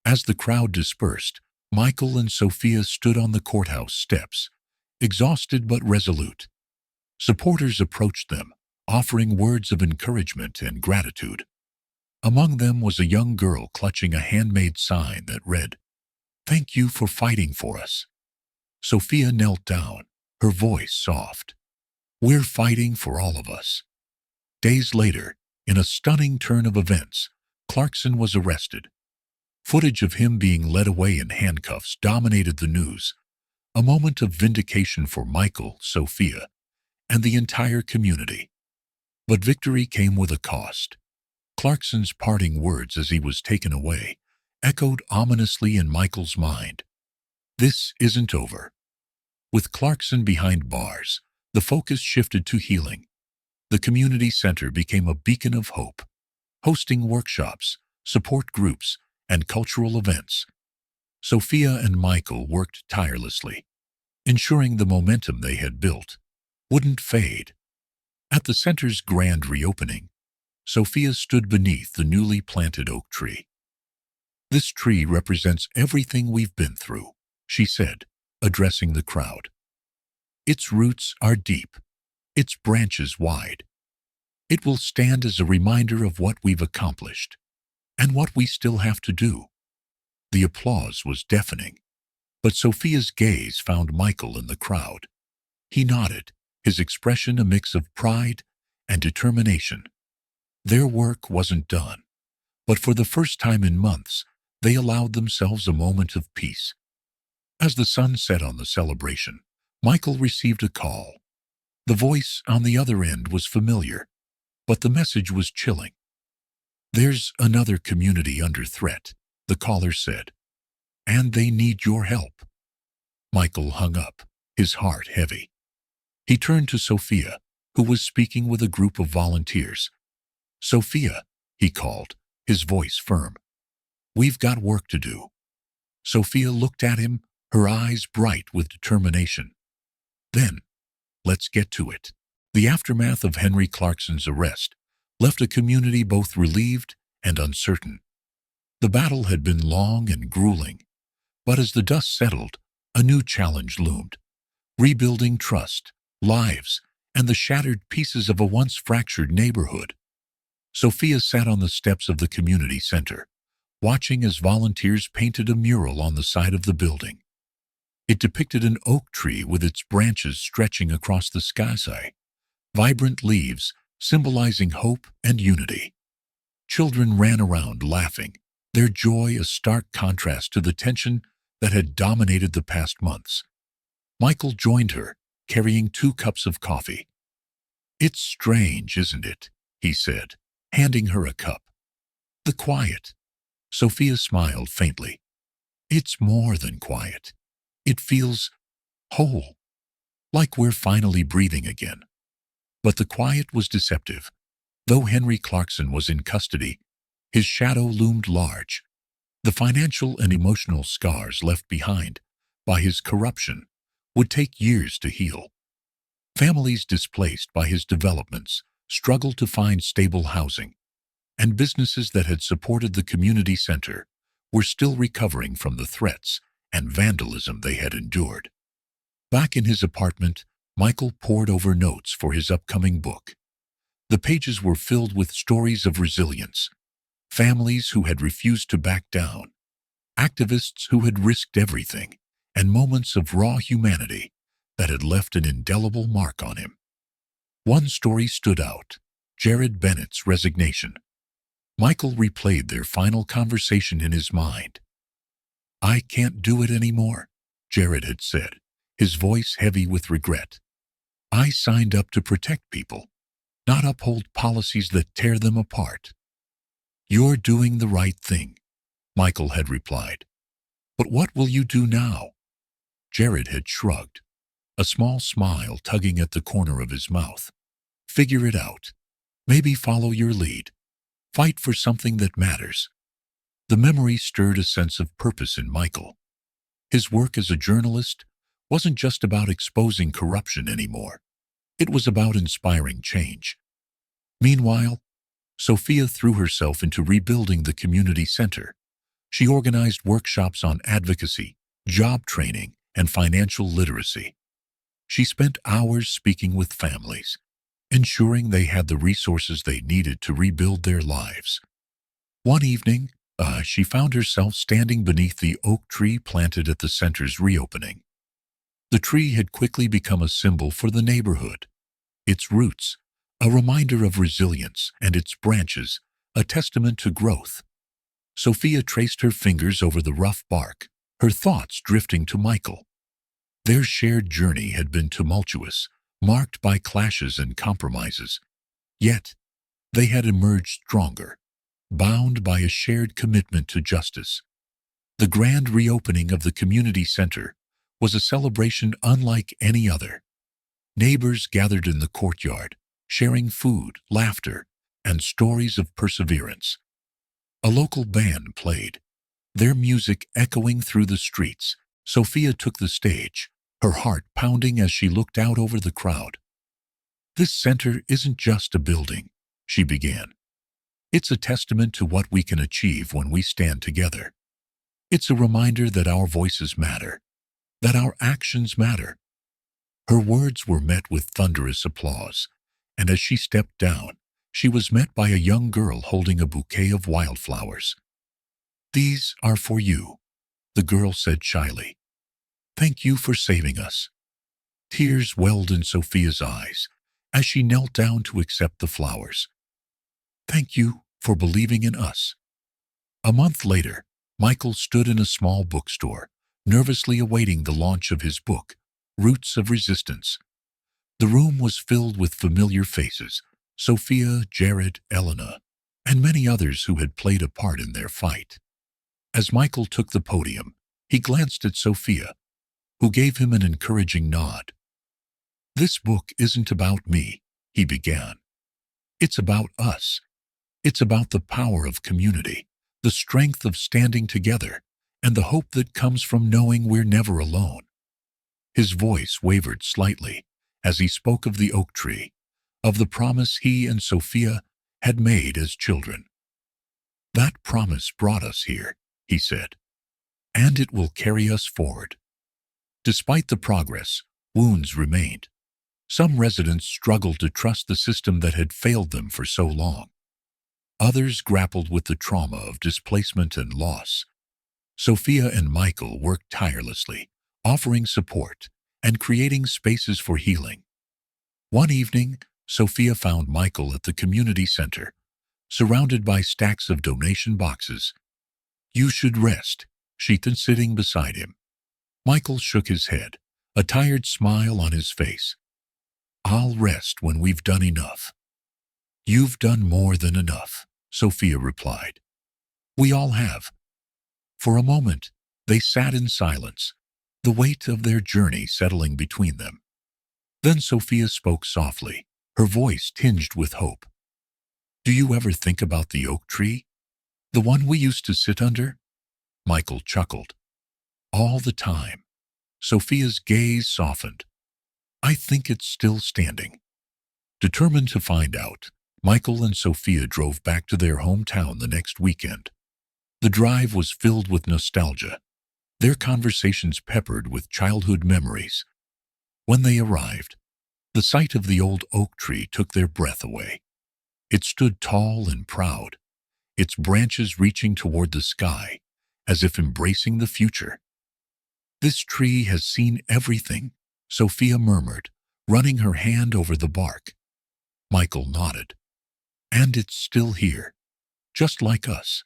As the crowd dispersed, Michael and Sophia stood on the courthouse steps, exhausted but resolute. Supporters approached them, offering words of encouragement and gratitude. Among them was a young girl clutching a handmade sign that read, "Thank you for fighting for us." Sophia knelt down, her voice soft. "We're fighting for all of us." Days later, in a stunning turn of events, Clarkson was arrested. Footage of him being led away in handcuffs dominated the news, a moment of vindication for Michael, Sophia, and the entire community. But victory came with a cost. Clarkson's parting words as he was taken away echoed ominously in Michael's mind. This isn't over. With Clarkson behind bars, the focus shifted to healing. The community center became a beacon of hope. hosting workshops, support groups, and cultural events. Sophia and Michael worked tirelessly, ensuring the momentum they had built wouldn't fade. At the center's grand reopening, Sophia stood beneath the newly planted oak tree. "This tree represents everything we've been through," she said, addressing the crowd. "Its roots are deep, its branches wide. It will stand as a reminder of what we've accomplished and what we still have to do." The applause was deafening, but Sophia's gaze found Michael in the crowd. He nodded, his expression a mix of pride and determination. Their work wasn't done, but for the first time in months, they allowed themselves a moment of peace. As the sun set on the celebration, Michael received a call. The voice on the other end was familiar, but the message was chilling. "There's another community under threat," the caller said, "and they need your help." Michael hung up, his heart heavy. He turned to Sophia, who was speaking with a group of volunteers. "Sophia," he called, his voice firm. "We've got work to do." Sophia looked at him, her eyes bright with determination. "Then, let's get to it." The aftermath of Henry Clarkson's arrest left a community both relieved and uncertain. The battle had been long and grueling, but as the dust settled, a new challenge loomed: rebuilding trust, lives, and the shattered pieces of a once fractured neighborhood. Sophia sat on the steps of the community center, watching as volunteers painted a mural on the side of the building. It depicted an oak tree with its branches stretching across the sky, vibrant leaves symbolizing hope and unity. Children ran around laughing, their joy a stark contrast to the tension that had dominated the past months. Michael joined her, carrying 2 cups of coffee. "It's strange, isn't it?" he said, handing her a cup. "The quiet." Sophia smiled faintly. "It's more than quiet. It feels whole, like we're finally breathing again." But the quiet was deceptive. Though Henry Clarkson was in custody, his shadow loomed large. The financial and emotional scars left behind by his corruption would take years to heal. Families displaced by his developments struggled to find stable housing, and businesses that had supported the community center were still recovering from the threats and vandalism they had endured. Back in his apartment, Michael pored over notes for his upcoming book. The pages were filled with stories of resilience, families who had refused to back down, activists who had risked everything, and moments of raw humanity that had left an indelible mark on him. One story stood out: Jared Bennett's resignation. Michael replayed their final conversation in his mind. "I can't do it anymore," Jared had said, his voice heavy with regret. "I signed up to protect people, not uphold policies that tear them apart." "You're doing the right thing," Michael had replied. "But what will you do now?" Jared had shrugged, a small smile tugging at the corner of his mouth. "Figure it out. Maybe follow your lead. Fight for something that matters." The memory stirred a sense of purpose in Michael. His work as a journalist wasn't just about exposing corruption anymore. It was about inspiring change. Meanwhile, Sophia threw herself into rebuilding the community center. She organized workshops on advocacy, job training, and financial literacy. She spent hours speaking with families, ensuring they had the resources they needed to rebuild their lives. One evening, she found herself standing beneath the oak tree planted at the center's reopening. The tree had quickly become a symbol for the neighborhood. Its roots, a reminder of resilience, and its branches, a testament to growth. Sophia traced her fingers over the rough bark, her thoughts drifting to Michael. Their shared journey had been tumultuous, marked by clashes and compromises. Yet, they had emerged stronger, bound by a shared commitment to justice. The grand reopening of the community center was a celebration unlike any other. Neighbors gathered in the courtyard, sharing food, laughter, and stories of perseverance. A local band played, their music echoing through the streets. Sophia took the stage, her heart pounding as she looked out over the crowd. "This center isn't just a building," she began. "It's a testament to what we can achieve when we stand together. It's a reminder that our voices matter, that our actions matter." Her words were met with thunderous applause, and as she stepped down, she was met by a young girl holding a bouquet of wildflowers. "These are for you," the girl said shyly. "Thank you for saving us." Tears welled in Sophia's eyes as she knelt down to accept the flowers. "Thank you for believing in us." A month later, Michael stood in a small bookstore, nervously awaiting the launch of his book, Roots of Resistance. The room was filled with familiar faces, Sophia, Jared, Elena, and many others who had played a part in their fight. As Michael took the podium, he glanced at Sophia, who gave him an encouraging nod. "This book isn't about me," he began. "It's about us. It's about the power of community, the strength of standing together, and the hope that comes from knowing we're never alone." His voice wavered slightly as he spoke of the oak tree, of the promise he and Sophia had made as children. "That promise brought us here," he said, "and it will carry us forward." Despite the progress, wounds remained. Some residents struggled to trust the system that had failed them for so long. Others grappled with the trauma of displacement and loss. Sophia and Michael worked tirelessly, offering support and creating spaces for healing. One evening, Sophia found Michael at the community center, surrounded by stacks of donation boxes. "You should rest," she said, sitting beside him. Michael shook his head, a tired smile on his face. "I'll rest when we've done enough." "You've done more than enough," Sophia replied. "We all have." For a moment, they sat in silence, the weight of their journey settling between them. Then Sophia spoke softly, her voice tinged with hope. "Do you ever think about the oak tree? The one we used to sit under?" Michael chuckled. "All the time." Sophia's gaze softened. "I think it's still standing." Determined to find out, Michael and Sophia drove back to their hometown the next weekend. The drive was filled with nostalgia, their conversations peppered with childhood memories. When they arrived, the sight of the old oak tree took their breath away. It stood tall and proud, its branches reaching toward the sky, as if embracing the future. "This tree has seen everything," Sophia murmured, running her hand over the bark. Michael nodded. "And it's still here, just like us."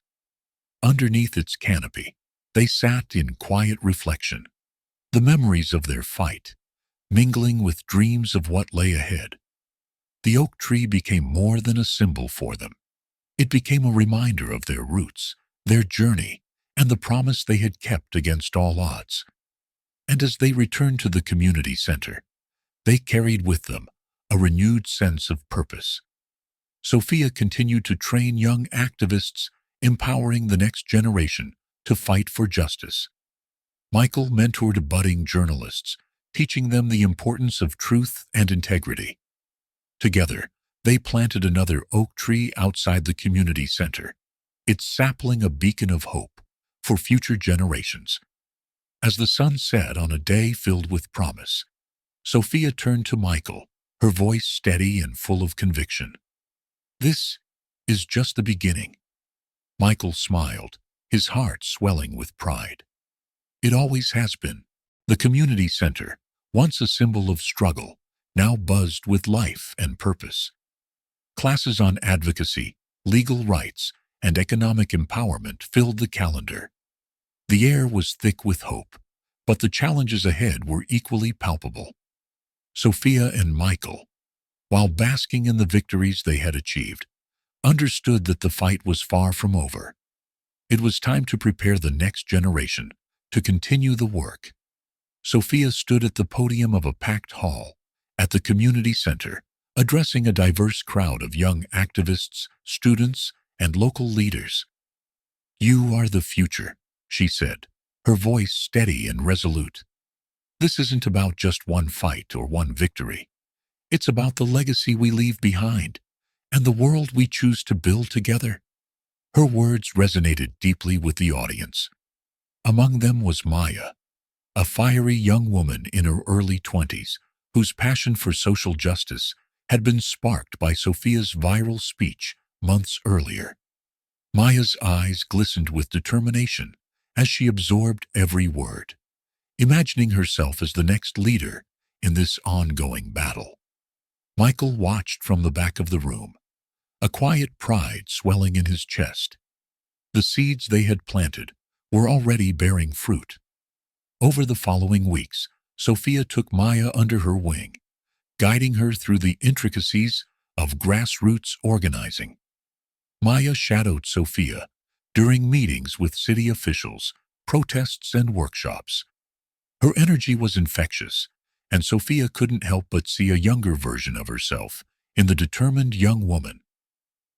Underneath its canopy, they sat in quiet reflection, the memories of their fight, mingling with dreams of what lay ahead. The oak tree became more than a symbol for them. It became a reminder of their roots, their journey, and the promise they had kept against all odds. And as they returned to the community center, they carried with them a renewed sense of purpose. Sophia continued to train young activists, empowering the next generation to fight for justice. Michael mentored budding journalists, teaching them the importance of truth and integrity. Together, they planted another oak tree outside the community center, its sapling a beacon of hope for future generations. As the sun set on a day filled with promise, Sophia turned to Michael, her voice steady and full of conviction. "This is just the beginning." Michael smiled, his heart swelling with pride. It always has been. The community center, once a symbol of struggle, now buzzed with life and purpose. Classes on advocacy, legal rights, and economic empowerment filled the calendar. The air was thick with hope, but the challenges ahead were equally palpable. Sophia and Michael, while basking in the victories they had achieved, understood that the fight was far from over. It was time to prepare the next generation to continue the work. Sophia stood at the podium of a packed hall at the community center, addressing a diverse crowd of young activists, students, and local leaders. "You are the future," she said, her voice steady and resolute. "This isn't about just one fight or one victory. It's about the legacy we leave behind and the world we choose to build together." Her words resonated deeply with the audience. Among them was Maya, a fiery young woman in her early 20s whose passion for social justice had been sparked by Sophia's viral speech months earlier. Maya's eyes glistened with determination as she absorbed every word, imagining herself as the next leader in this ongoing battle. Michael watched from the back of the room, a quiet pride swelling in his chest. The seeds they had planted were already bearing fruit. Over the following weeks, Sophia took Maya under her wing, guiding her through the intricacies of grassroots organizing. Maya shadowed Sophia during meetings with city officials, protests, and workshops. Her energy was infectious, and Sophia couldn't help but see a younger version of herself in the determined young woman.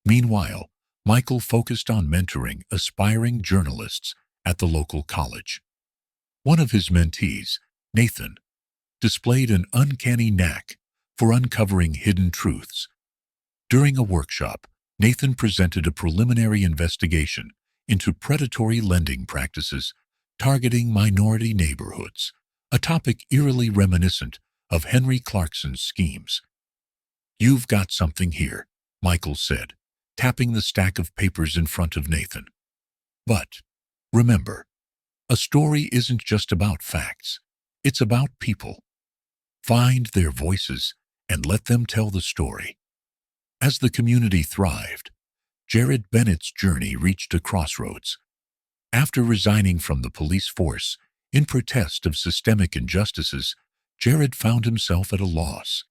Meanwhile, Michael focused on mentoring aspiring journalists at the local college. One of his mentees, Nathan, displayed an uncanny knack for uncovering hidden truths. During a workshop, Nathan presented a preliminary investigation into predatory lending practices targeting minority neighborhoods, a topic eerily reminiscent of Henry Clarkson's schemes. "You've got something here," Michael said, tapping the stack of papers in front of Nathan. "But remember, a story isn't just about facts. It's about people. Find their voices and let them tell the story." As the community thrived, Jared Bennett's journey reached a crossroads. After resigning from the police force in protest of systemic injustices, Jared found himself at a loss.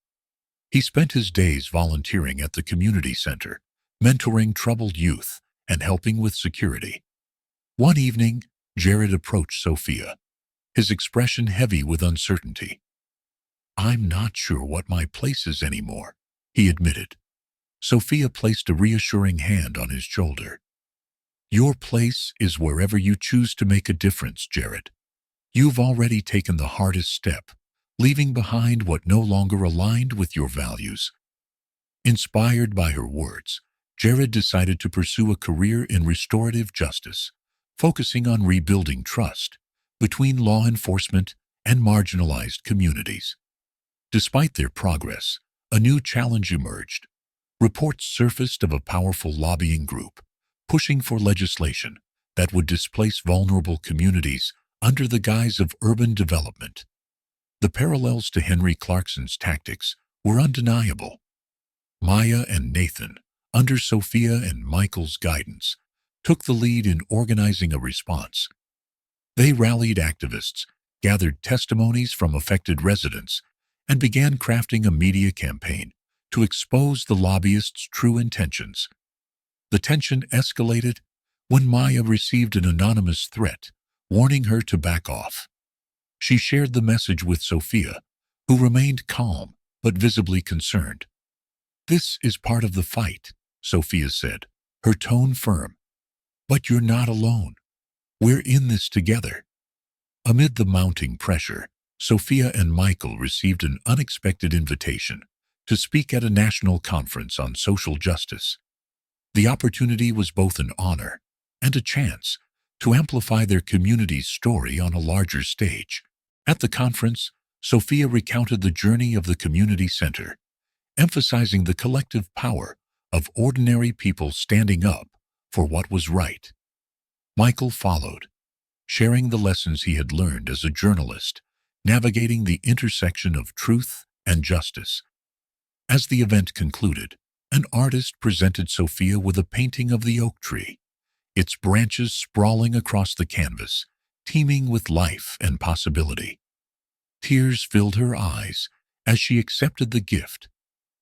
He spent his days volunteering at the community center, mentoring troubled youth and helping with security. One evening, Jared approached Sophia, his expression heavy with uncertainty. "I'm not sure what my place is anymore," he admitted. Sophia placed a reassuring hand on his shoulder. "Your place is wherever you choose to make a difference, Jared. You've already taken the hardest step, leaving behind what no longer aligned with your values." Inspired by her words, Jared decided to pursue a career in restorative justice, focusing on rebuilding trust between law enforcement and marginalized communities. Despite their progress, a new challenge emerged. Reports surfaced of a powerful lobbying group pushing for legislation that would displace vulnerable communities under the guise of urban development. The parallels to Henry Clarkson's tactics were undeniable. Maya and Nathan, under Sophia and Michael's guidance, took the lead in organizing a response. They rallied activists, gathered testimonies from affected residents, and began crafting a media campaign to expose the lobbyists' true intentions. The tension escalated when Maya received an anonymous threat warning her to back off. She shared the message with Sophia, who remained calm but visibly concerned. "This is part of the fight," Sophia said, her tone firm. "But you're not alone. We're in this together." Amid the mounting pressure, Sophia and Michael received an unexpected invitation to speak at a national conference on social justice. The opportunity was both an honor and a chance to amplify their community's story on a larger stage. At the conference, Sophia recounted the journey of the community center, emphasizing the collective power of ordinary people standing up for what was right. Michael followed, sharing the lessons he had learned as a journalist, navigating the intersection of truth and justice. As the event concluded, an artist presented Sophia with a painting of the oak tree, its branches sprawling across the canvas, teeming with life and possibility. Tears filled her eyes as she accepted the gift,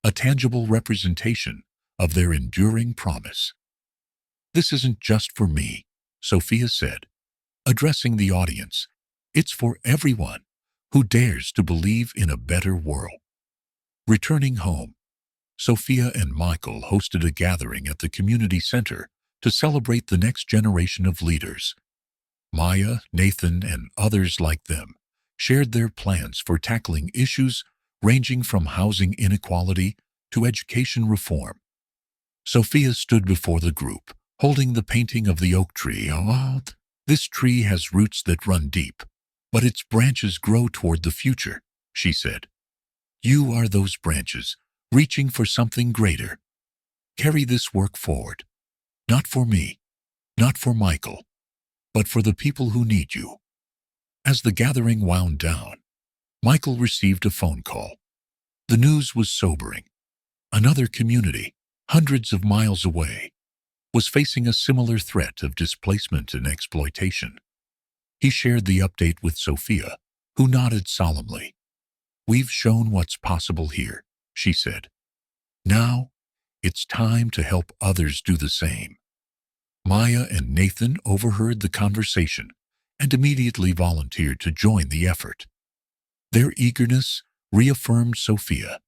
a tangible representation of their enduring promise. "This isn't just for me," Sophia said, addressing the audience. "It's for everyone who dares to believe in a better world." Returning home, Sophia and Michael hosted a gathering at the community center to celebrate the next generation of leaders. Maya, Nathan, and others like them shared their plans for tackling issues ranging from housing inequality to education reform. Sophia stood before the group, holding the painting of the oak tree. "Oh, this tree has roots that run deep, but its branches grow toward the future," she said. "You are those branches, reaching for something greater. Carry this work forward, not for me, not for Michael, but for the people who need you." As the gathering wound down, Michael received a phone call. The news was sobering. Another community, hundreds of miles away, was facing a similar threat of displacement and exploitation. He shared the update with Sophia, who nodded solemnly. "We've shown what's possible here," she said. "Now, it's time to help others do the same." Maya and Nathan overheard the conversation and immediately volunteered to join the effort. Their eagerness reaffirmed Sophia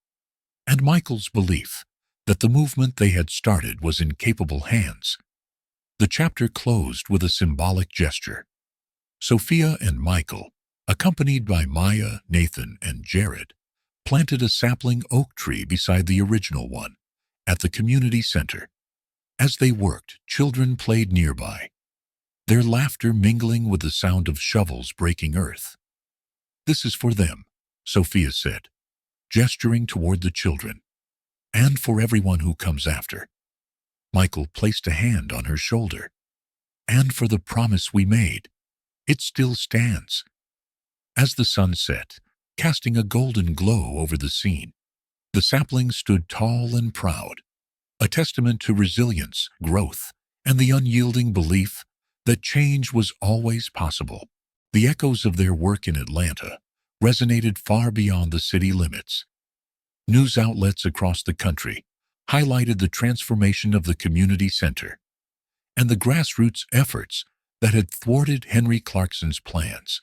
and Michael's belief that the movement they had started was in capable hands. The chapter closed with a symbolic gesture. Sophia and Michael, accompanied by Maya, Nathan, and Jared, planted a sapling oak tree beside the original one at the community center. As they worked, children played nearby, their laughter mingling with the sound of shovels breaking earth. "This is for them," Sophia said, gesturing toward the children, "and for everyone who comes after." Michael placed a hand on her shoulder. "And for the promise we made. It still stands." As the sun set, casting a golden glow over the scene, the sapling stood tall and proud, a testament to resilience, growth, and the unyielding belief that change was always possible. The echoes of their work in Atlanta resonated far beyond the city limits. News outlets across the country highlighted the transformation of the community center and the grassroots efforts that had thwarted Henry Clarkson's plans.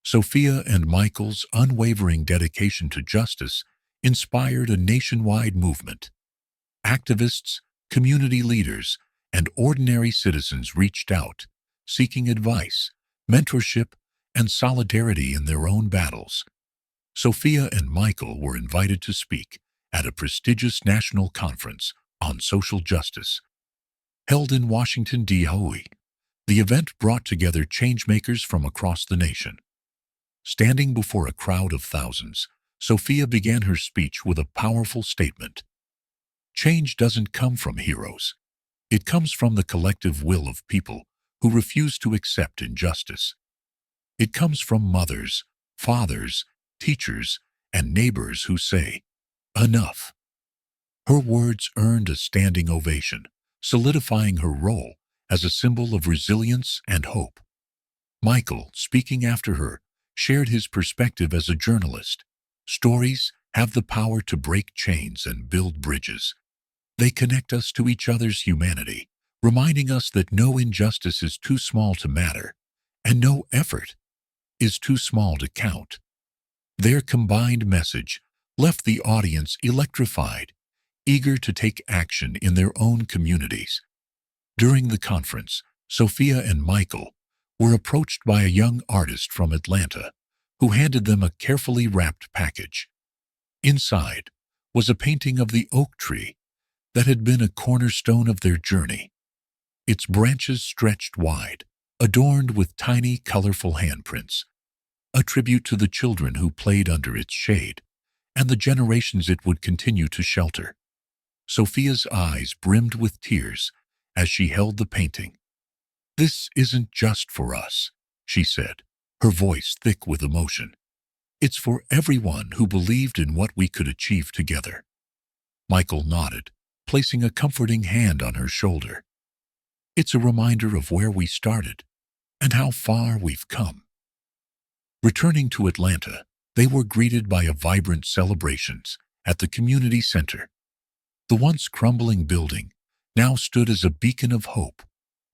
Sophia and Michael's unwavering dedication to justice inspired a nationwide movement. Activists, community leaders, and ordinary citizens reached out, seeking advice, mentorship, and solidarity in their own battles. Sophia and Michael were invited to speak at a prestigious national conference on social justice. Held in Washington, D.C., the event brought together changemakers from across the nation. Standing before a crowd of thousands, Sophia began her speech with a powerful statement. "Change doesn't come from heroes. It comes from the collective will of people who refuse to accept injustice. It comes from mothers, fathers, teachers, and neighbors who say, 'Enough.'" Her words earned a standing ovation, solidifying her role as a symbol of resilience and hope. Michael, speaking after her, shared his perspective as a journalist. "Stories have the power to break chains and build bridges. They connect us to each other's humanity, reminding us that no injustice is too small to matter, and no effort is too small to count." Their combined message left the audience electrified, eager to take action in their own communities. During the conference, Sophia and Michael were approached by a young artist from Atlanta who handed them a carefully wrapped package. Inside was a painting of the oak tree that had been a cornerstone of their journey. Its branches stretched wide, adorned with tiny, colorful handprints, a tribute to the children who played under its shade and the generations it would continue to shelter. Sophia's eyes brimmed with tears as she held the painting. "This isn't just for us," she said, her voice thick with emotion. "It's for everyone who believed in what we could achieve together." Michael nodded, placing a comforting hand on her shoulder. "It's a reminder of where we started and how far we've come." Returning to Atlanta, they were greeted by a vibrant celebrations at the community center. The once crumbling building now stood as a beacon of hope,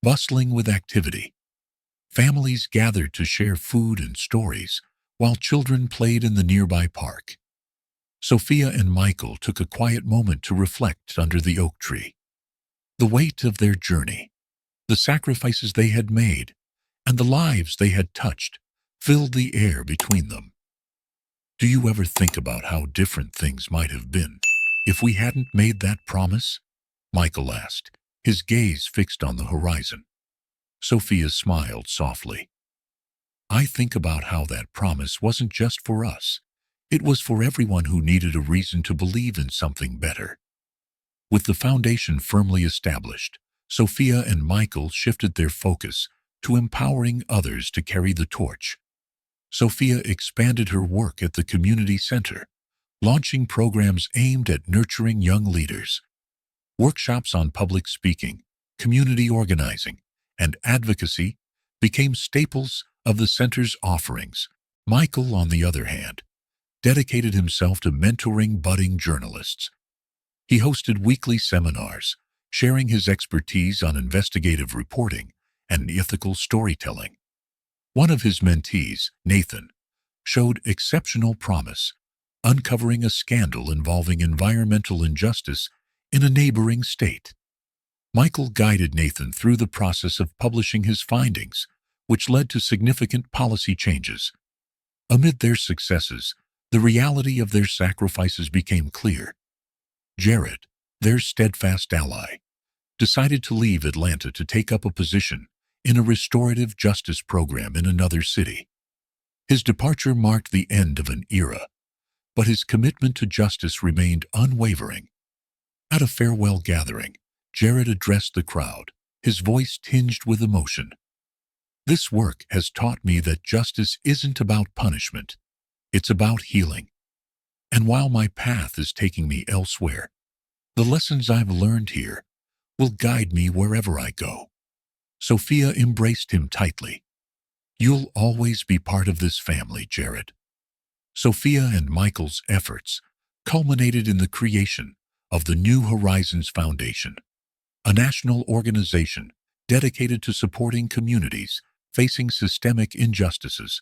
bustling with activity. Families gathered to share food and stories, while children played in the nearby park. Sophia and Michael took a quiet moment to reflect under the oak tree. The weight of their journey, the sacrifices they had made, and the lives they had touched filled the air between them. Do you ever think about how different things might have been if we hadn't made that promise? Michael asked, his gaze fixed on the horizon. Sophia smiled softly. I think about how that promise wasn't just for us. It was for everyone who needed a reason to believe in something better. With the foundation firmly established, Sophia and Michael shifted their focus to empowering others to carry the torch. Sophia expanded her work at the community center, launching programs aimed at nurturing young leaders. Workshops on public speaking, community organizing, and advocacy became staples of the center's offerings. Michael, on the other hand, dedicated himself to mentoring budding journalists. He hosted weekly seminars, sharing his expertise on investigative reporting and ethical storytelling. One of his mentees, Nathan, showed exceptional promise, uncovering a scandal involving environmental injustice in a neighboring state. Michael guided Nathan through the process of publishing his findings, which led to significant policy changes. Amid their successes, the reality of their sacrifices became clear. Jared, their steadfast ally, decided to leave Atlanta to take up a position in a restorative justice program in another city. His departure marked the end of an era, but his commitment to justice remained unwavering. At a farewell gathering, Jared addressed the crowd, his voice tinged with emotion. This work has taught me that justice isn't about punishment, it's about healing. And while my path is taking me elsewhere, the lessons I've learned here will guide me wherever I go. Sophia embraced him tightly. You'll always be part of this family, Jared. Sophia and Michael's efforts culminated in the creation of the New Horizons Foundation, a national organization dedicated to supporting communities facing systemic injustices.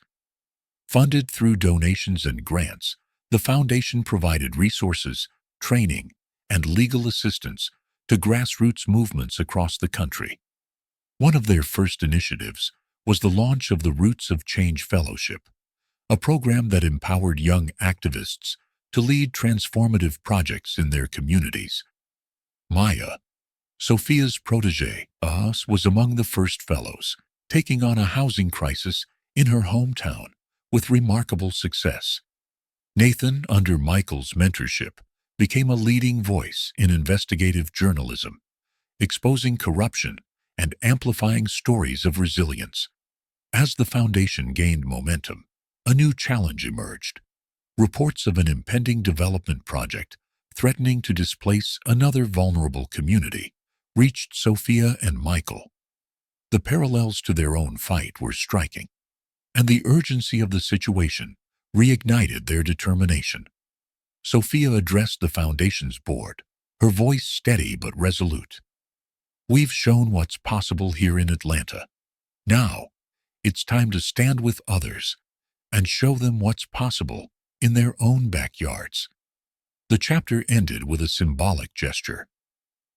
Funded through donations and grants, the foundation provided resources, training, and legal assistance to grassroots movements across the country. One of their first initiatives was the launch of the Roots of Change Fellowship, a program that empowered young activists to lead transformative projects in their communities. Maya, Sophia's protege, was among the first fellows, taking on a housing crisis in her hometown with remarkable success. Nathan, under Michael's mentorship, became a leading voice in investigative journalism, exposing corruption and amplifying stories of resilience. As the foundation gained momentum, a new challenge emerged. Reports of an impending development project threatening to displace another vulnerable community reached Sophia and Michael. The parallels to their own fight were striking, and the urgency of the situation reignited their determination. Sophia addressed the foundation's board, her voice steady but resolute. We've shown what's possible here in Atlanta. Now, it's time to stand with others and show them what's possible in their own backyards. The chapter ended with a symbolic gesture.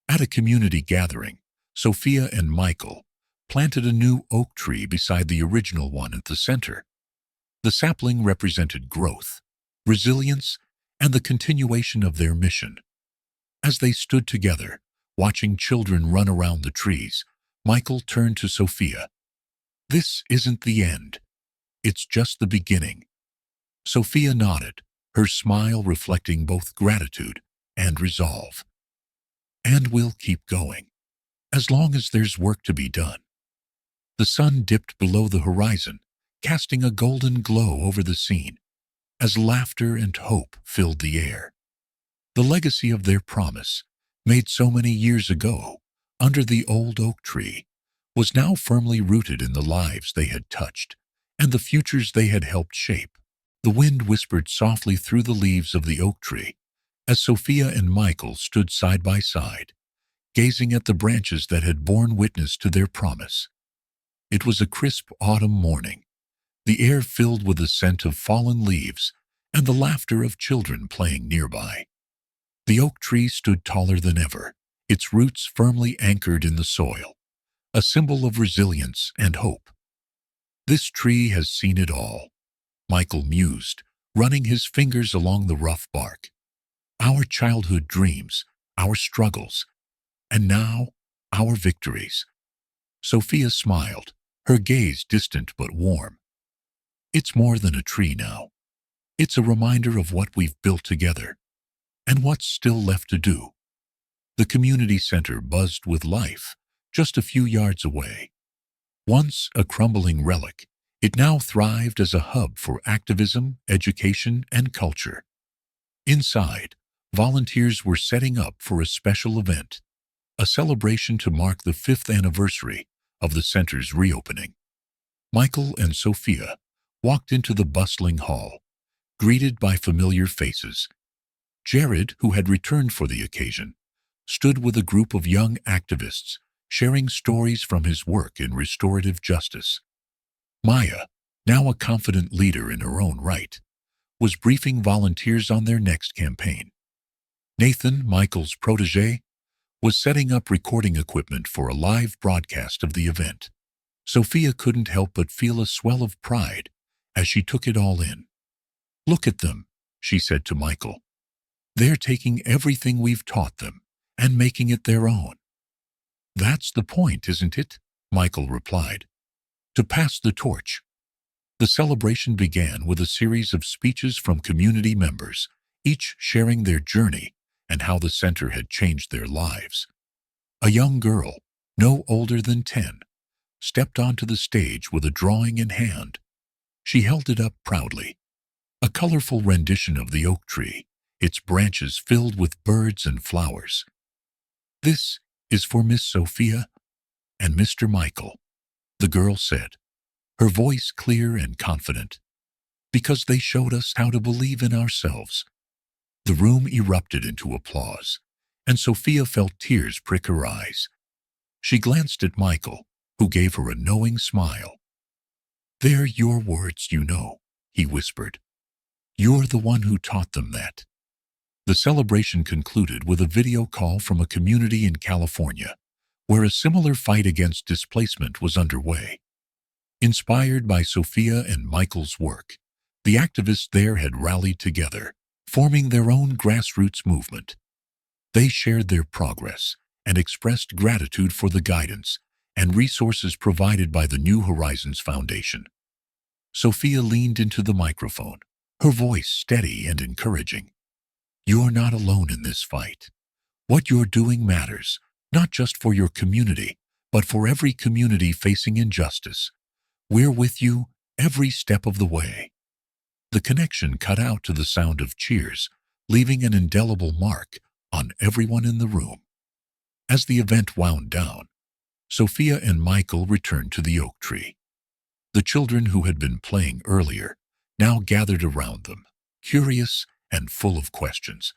At a community gathering, Sophia and Michael planted a new oak tree beside the original one at the center. The sapling represented growth, resilience, and the continuation of their mission. As they stood together, watching children run around the trees, Michael turned to Sophia. This isn't the end. It's just the beginning. Sophia nodded, her smile reflecting both gratitude and resolve. And we'll keep going, as long as there's work to be done. The sun dipped below the horizon, casting a golden glow over the scene, as laughter and hope filled the air. The legacy of their promise, made so many years ago under the old oak tree, was now firmly rooted in the lives they had touched and the futures they had helped shape. The wind whispered softly through the leaves of the oak tree as Sophia and Michael stood side by side, gazing at the branches that had borne witness to their promise. It was a crisp autumn morning, the air filled with the scent of fallen leaves and the laughter of children playing nearby. The oak tree stood taller than ever, its roots firmly anchored in the soil, a symbol of resilience and hope. This tree has seen it all, Michael mused, running his fingers along the rough bark. Our childhood dreams, our struggles, and now our victories. Sophia smiled, her gaze distant but warm. It's more than a tree now. It's a reminder of what we've built together, and what's still left to do. The community center buzzed with life, just a few yards away. Once a crumbling relic, it now thrived as a hub for activism, education, and culture. Inside, volunteers were setting up for a special event, a celebration to mark the 5th anniversary of the center's reopening. Michael and Sophia walked into the bustling hall, greeted by familiar faces. Jared, who had returned for the occasion, stood with a group of young activists sharing stories from his work in restorative justice. Maya, now a confident leader in her own right, was briefing volunteers on their next campaign. Nathan, Michael's protege, was setting up recording equipment for a live broadcast of the event. Sophia couldn't help but feel a swell of pride as she took it all in. "Look at them," she said to Michael. "They're taking everything we've taught them and making it their own." "That's the point, isn't it?" Michael replied. "To pass the torch." The celebration began with a series of speeches from community members, each sharing their journey and how the center had changed their lives. A young girl, no older than 10, stepped onto the stage with a drawing in hand. She held it up proudly, a colorful rendition of the oak tree, its branches filled with birds and flowers. "This is for Miss Sophia and Mr. Michael," the girl said, her voice clear and confident, "because they showed us how to believe in ourselves." The room erupted into applause, and Sophia felt tears prick her eyes. She glanced at Michael, who gave her a knowing smile. "They're your words, you know," he whispered. "You're the one who taught them that." The celebration concluded with a video call from a community in California, where a similar fight against displacement was underway. Inspired by Sophia and Michael's work, the activists there had rallied together, forming their own grassroots movement. They shared their progress and expressed gratitude for the guidance and resources provided by the New Horizons Foundation. Sophia leaned into the microphone, her voice steady and encouraging. "You're not alone in this fight. What you're doing matters, not just for your community, but for every community facing injustice. We're with you every step of the way." The connection cut out to the sound of cheers, leaving an indelible mark on everyone in the room. As the event wound down, Sophia and Michael returned to the oak tree. The children who had been playing earlier now gathered around them, curious and full of questions.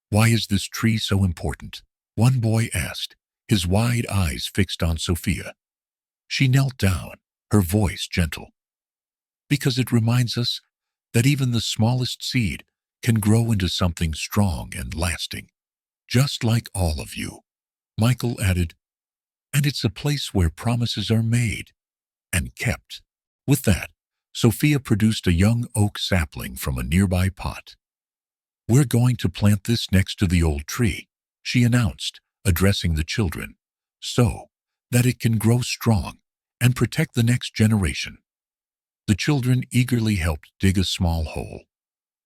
"Why is this tree so important?" one boy asked, his wide eyes fixed on Sophia. She knelt down, her voice gentle. "Because it reminds us that even the smallest seed can grow into something strong and lasting, just like all of you," Michael added. "And it's a place where promises are made and kept." With that, Sophia produced a young oak sapling from a nearby pot. "We're going to plant this next to the old tree," she announced, addressing the children, "so that it can grow strong and protect the next generation." The children eagerly helped dig a small hole,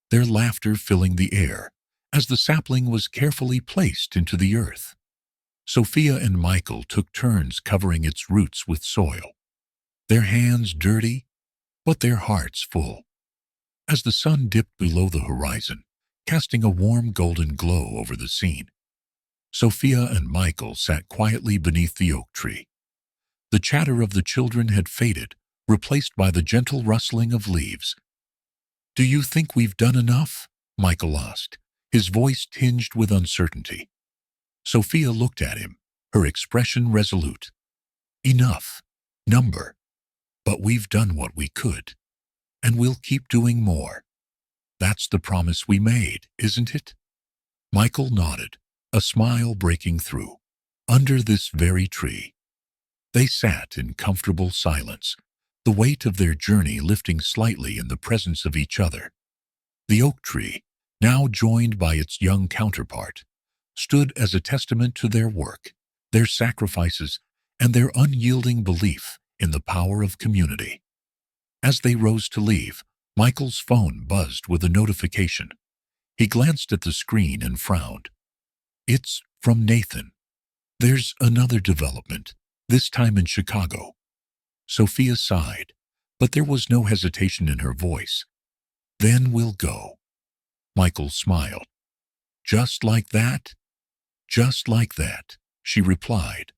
their laughter filling the air as the sapling was carefully placed into the earth. Sophia and Michael took turns covering its roots with soil, their hands dirty, but their hearts full. As the sun dipped below the horizon, casting a warm golden glow over the scene, Sophia and Michael sat quietly beneath the oak tree. The chatter of the children had faded, replaced by the gentle rustling of leaves. "Do you think we've done enough?" Michael asked, his voice tinged with uncertainty. Sophia looked at him, her expression resolute. "Enough, number. But we've done what we could, and we'll keep doing more." That's the promise we made, isn't it? Michael nodded, a smile breaking through. Under this very tree. They sat in comfortable silence, the weight of their journey lifting slightly in the presence of each other. The oak tree, now joined by its young counterpart, stood as a testament to their work, their sacrifices, and their unyielding belief in the power of community. As they rose to leave, Michael's phone buzzed with a notification. He glanced at the screen and frowned. It's from Nathan. There's another development, this time in Chicago. Sophia sighed, but there was no hesitation in her voice. Then we'll go. Michael smiled. Just like that? Just like that, she replied,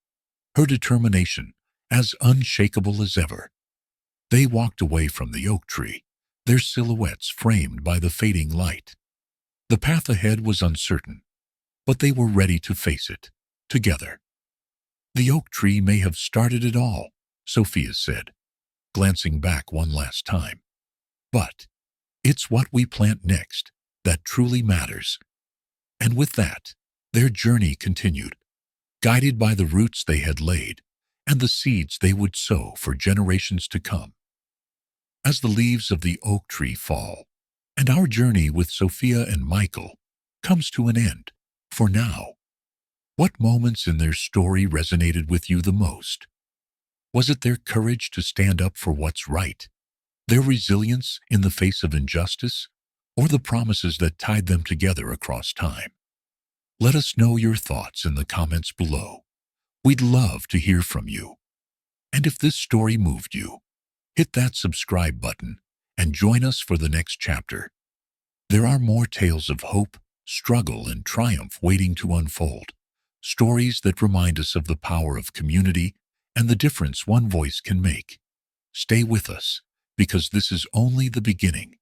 her determination as unshakable as ever. They walked away from the oak tree, their silhouettes framed by the fading light. The path ahead was uncertain, but they were ready to face it, together. The oak tree may have started it all, Sophia said, glancing back one last time. But it's what we plant next that truly matters. And with that, their journey continued, guided by the roots they had laid and the seeds they would sow for generations to come. As the leaves of the oak tree fall, and our journey with Sophia and Michael comes to an end, for now, what moments in their story resonated with you the most? Was it their courage to stand up for what's right, their resilience in the face of injustice, or the promises that tied them together across time? Let us know your thoughts in the comments below. We'd love to hear from you. And if this story moved you, hit that subscribe button and join us for the next chapter. There are more tales of hope, struggle, and triumph waiting to unfold. Stories that remind us of the power of community and the difference one voice can make. Stay with us, because this is only the beginning.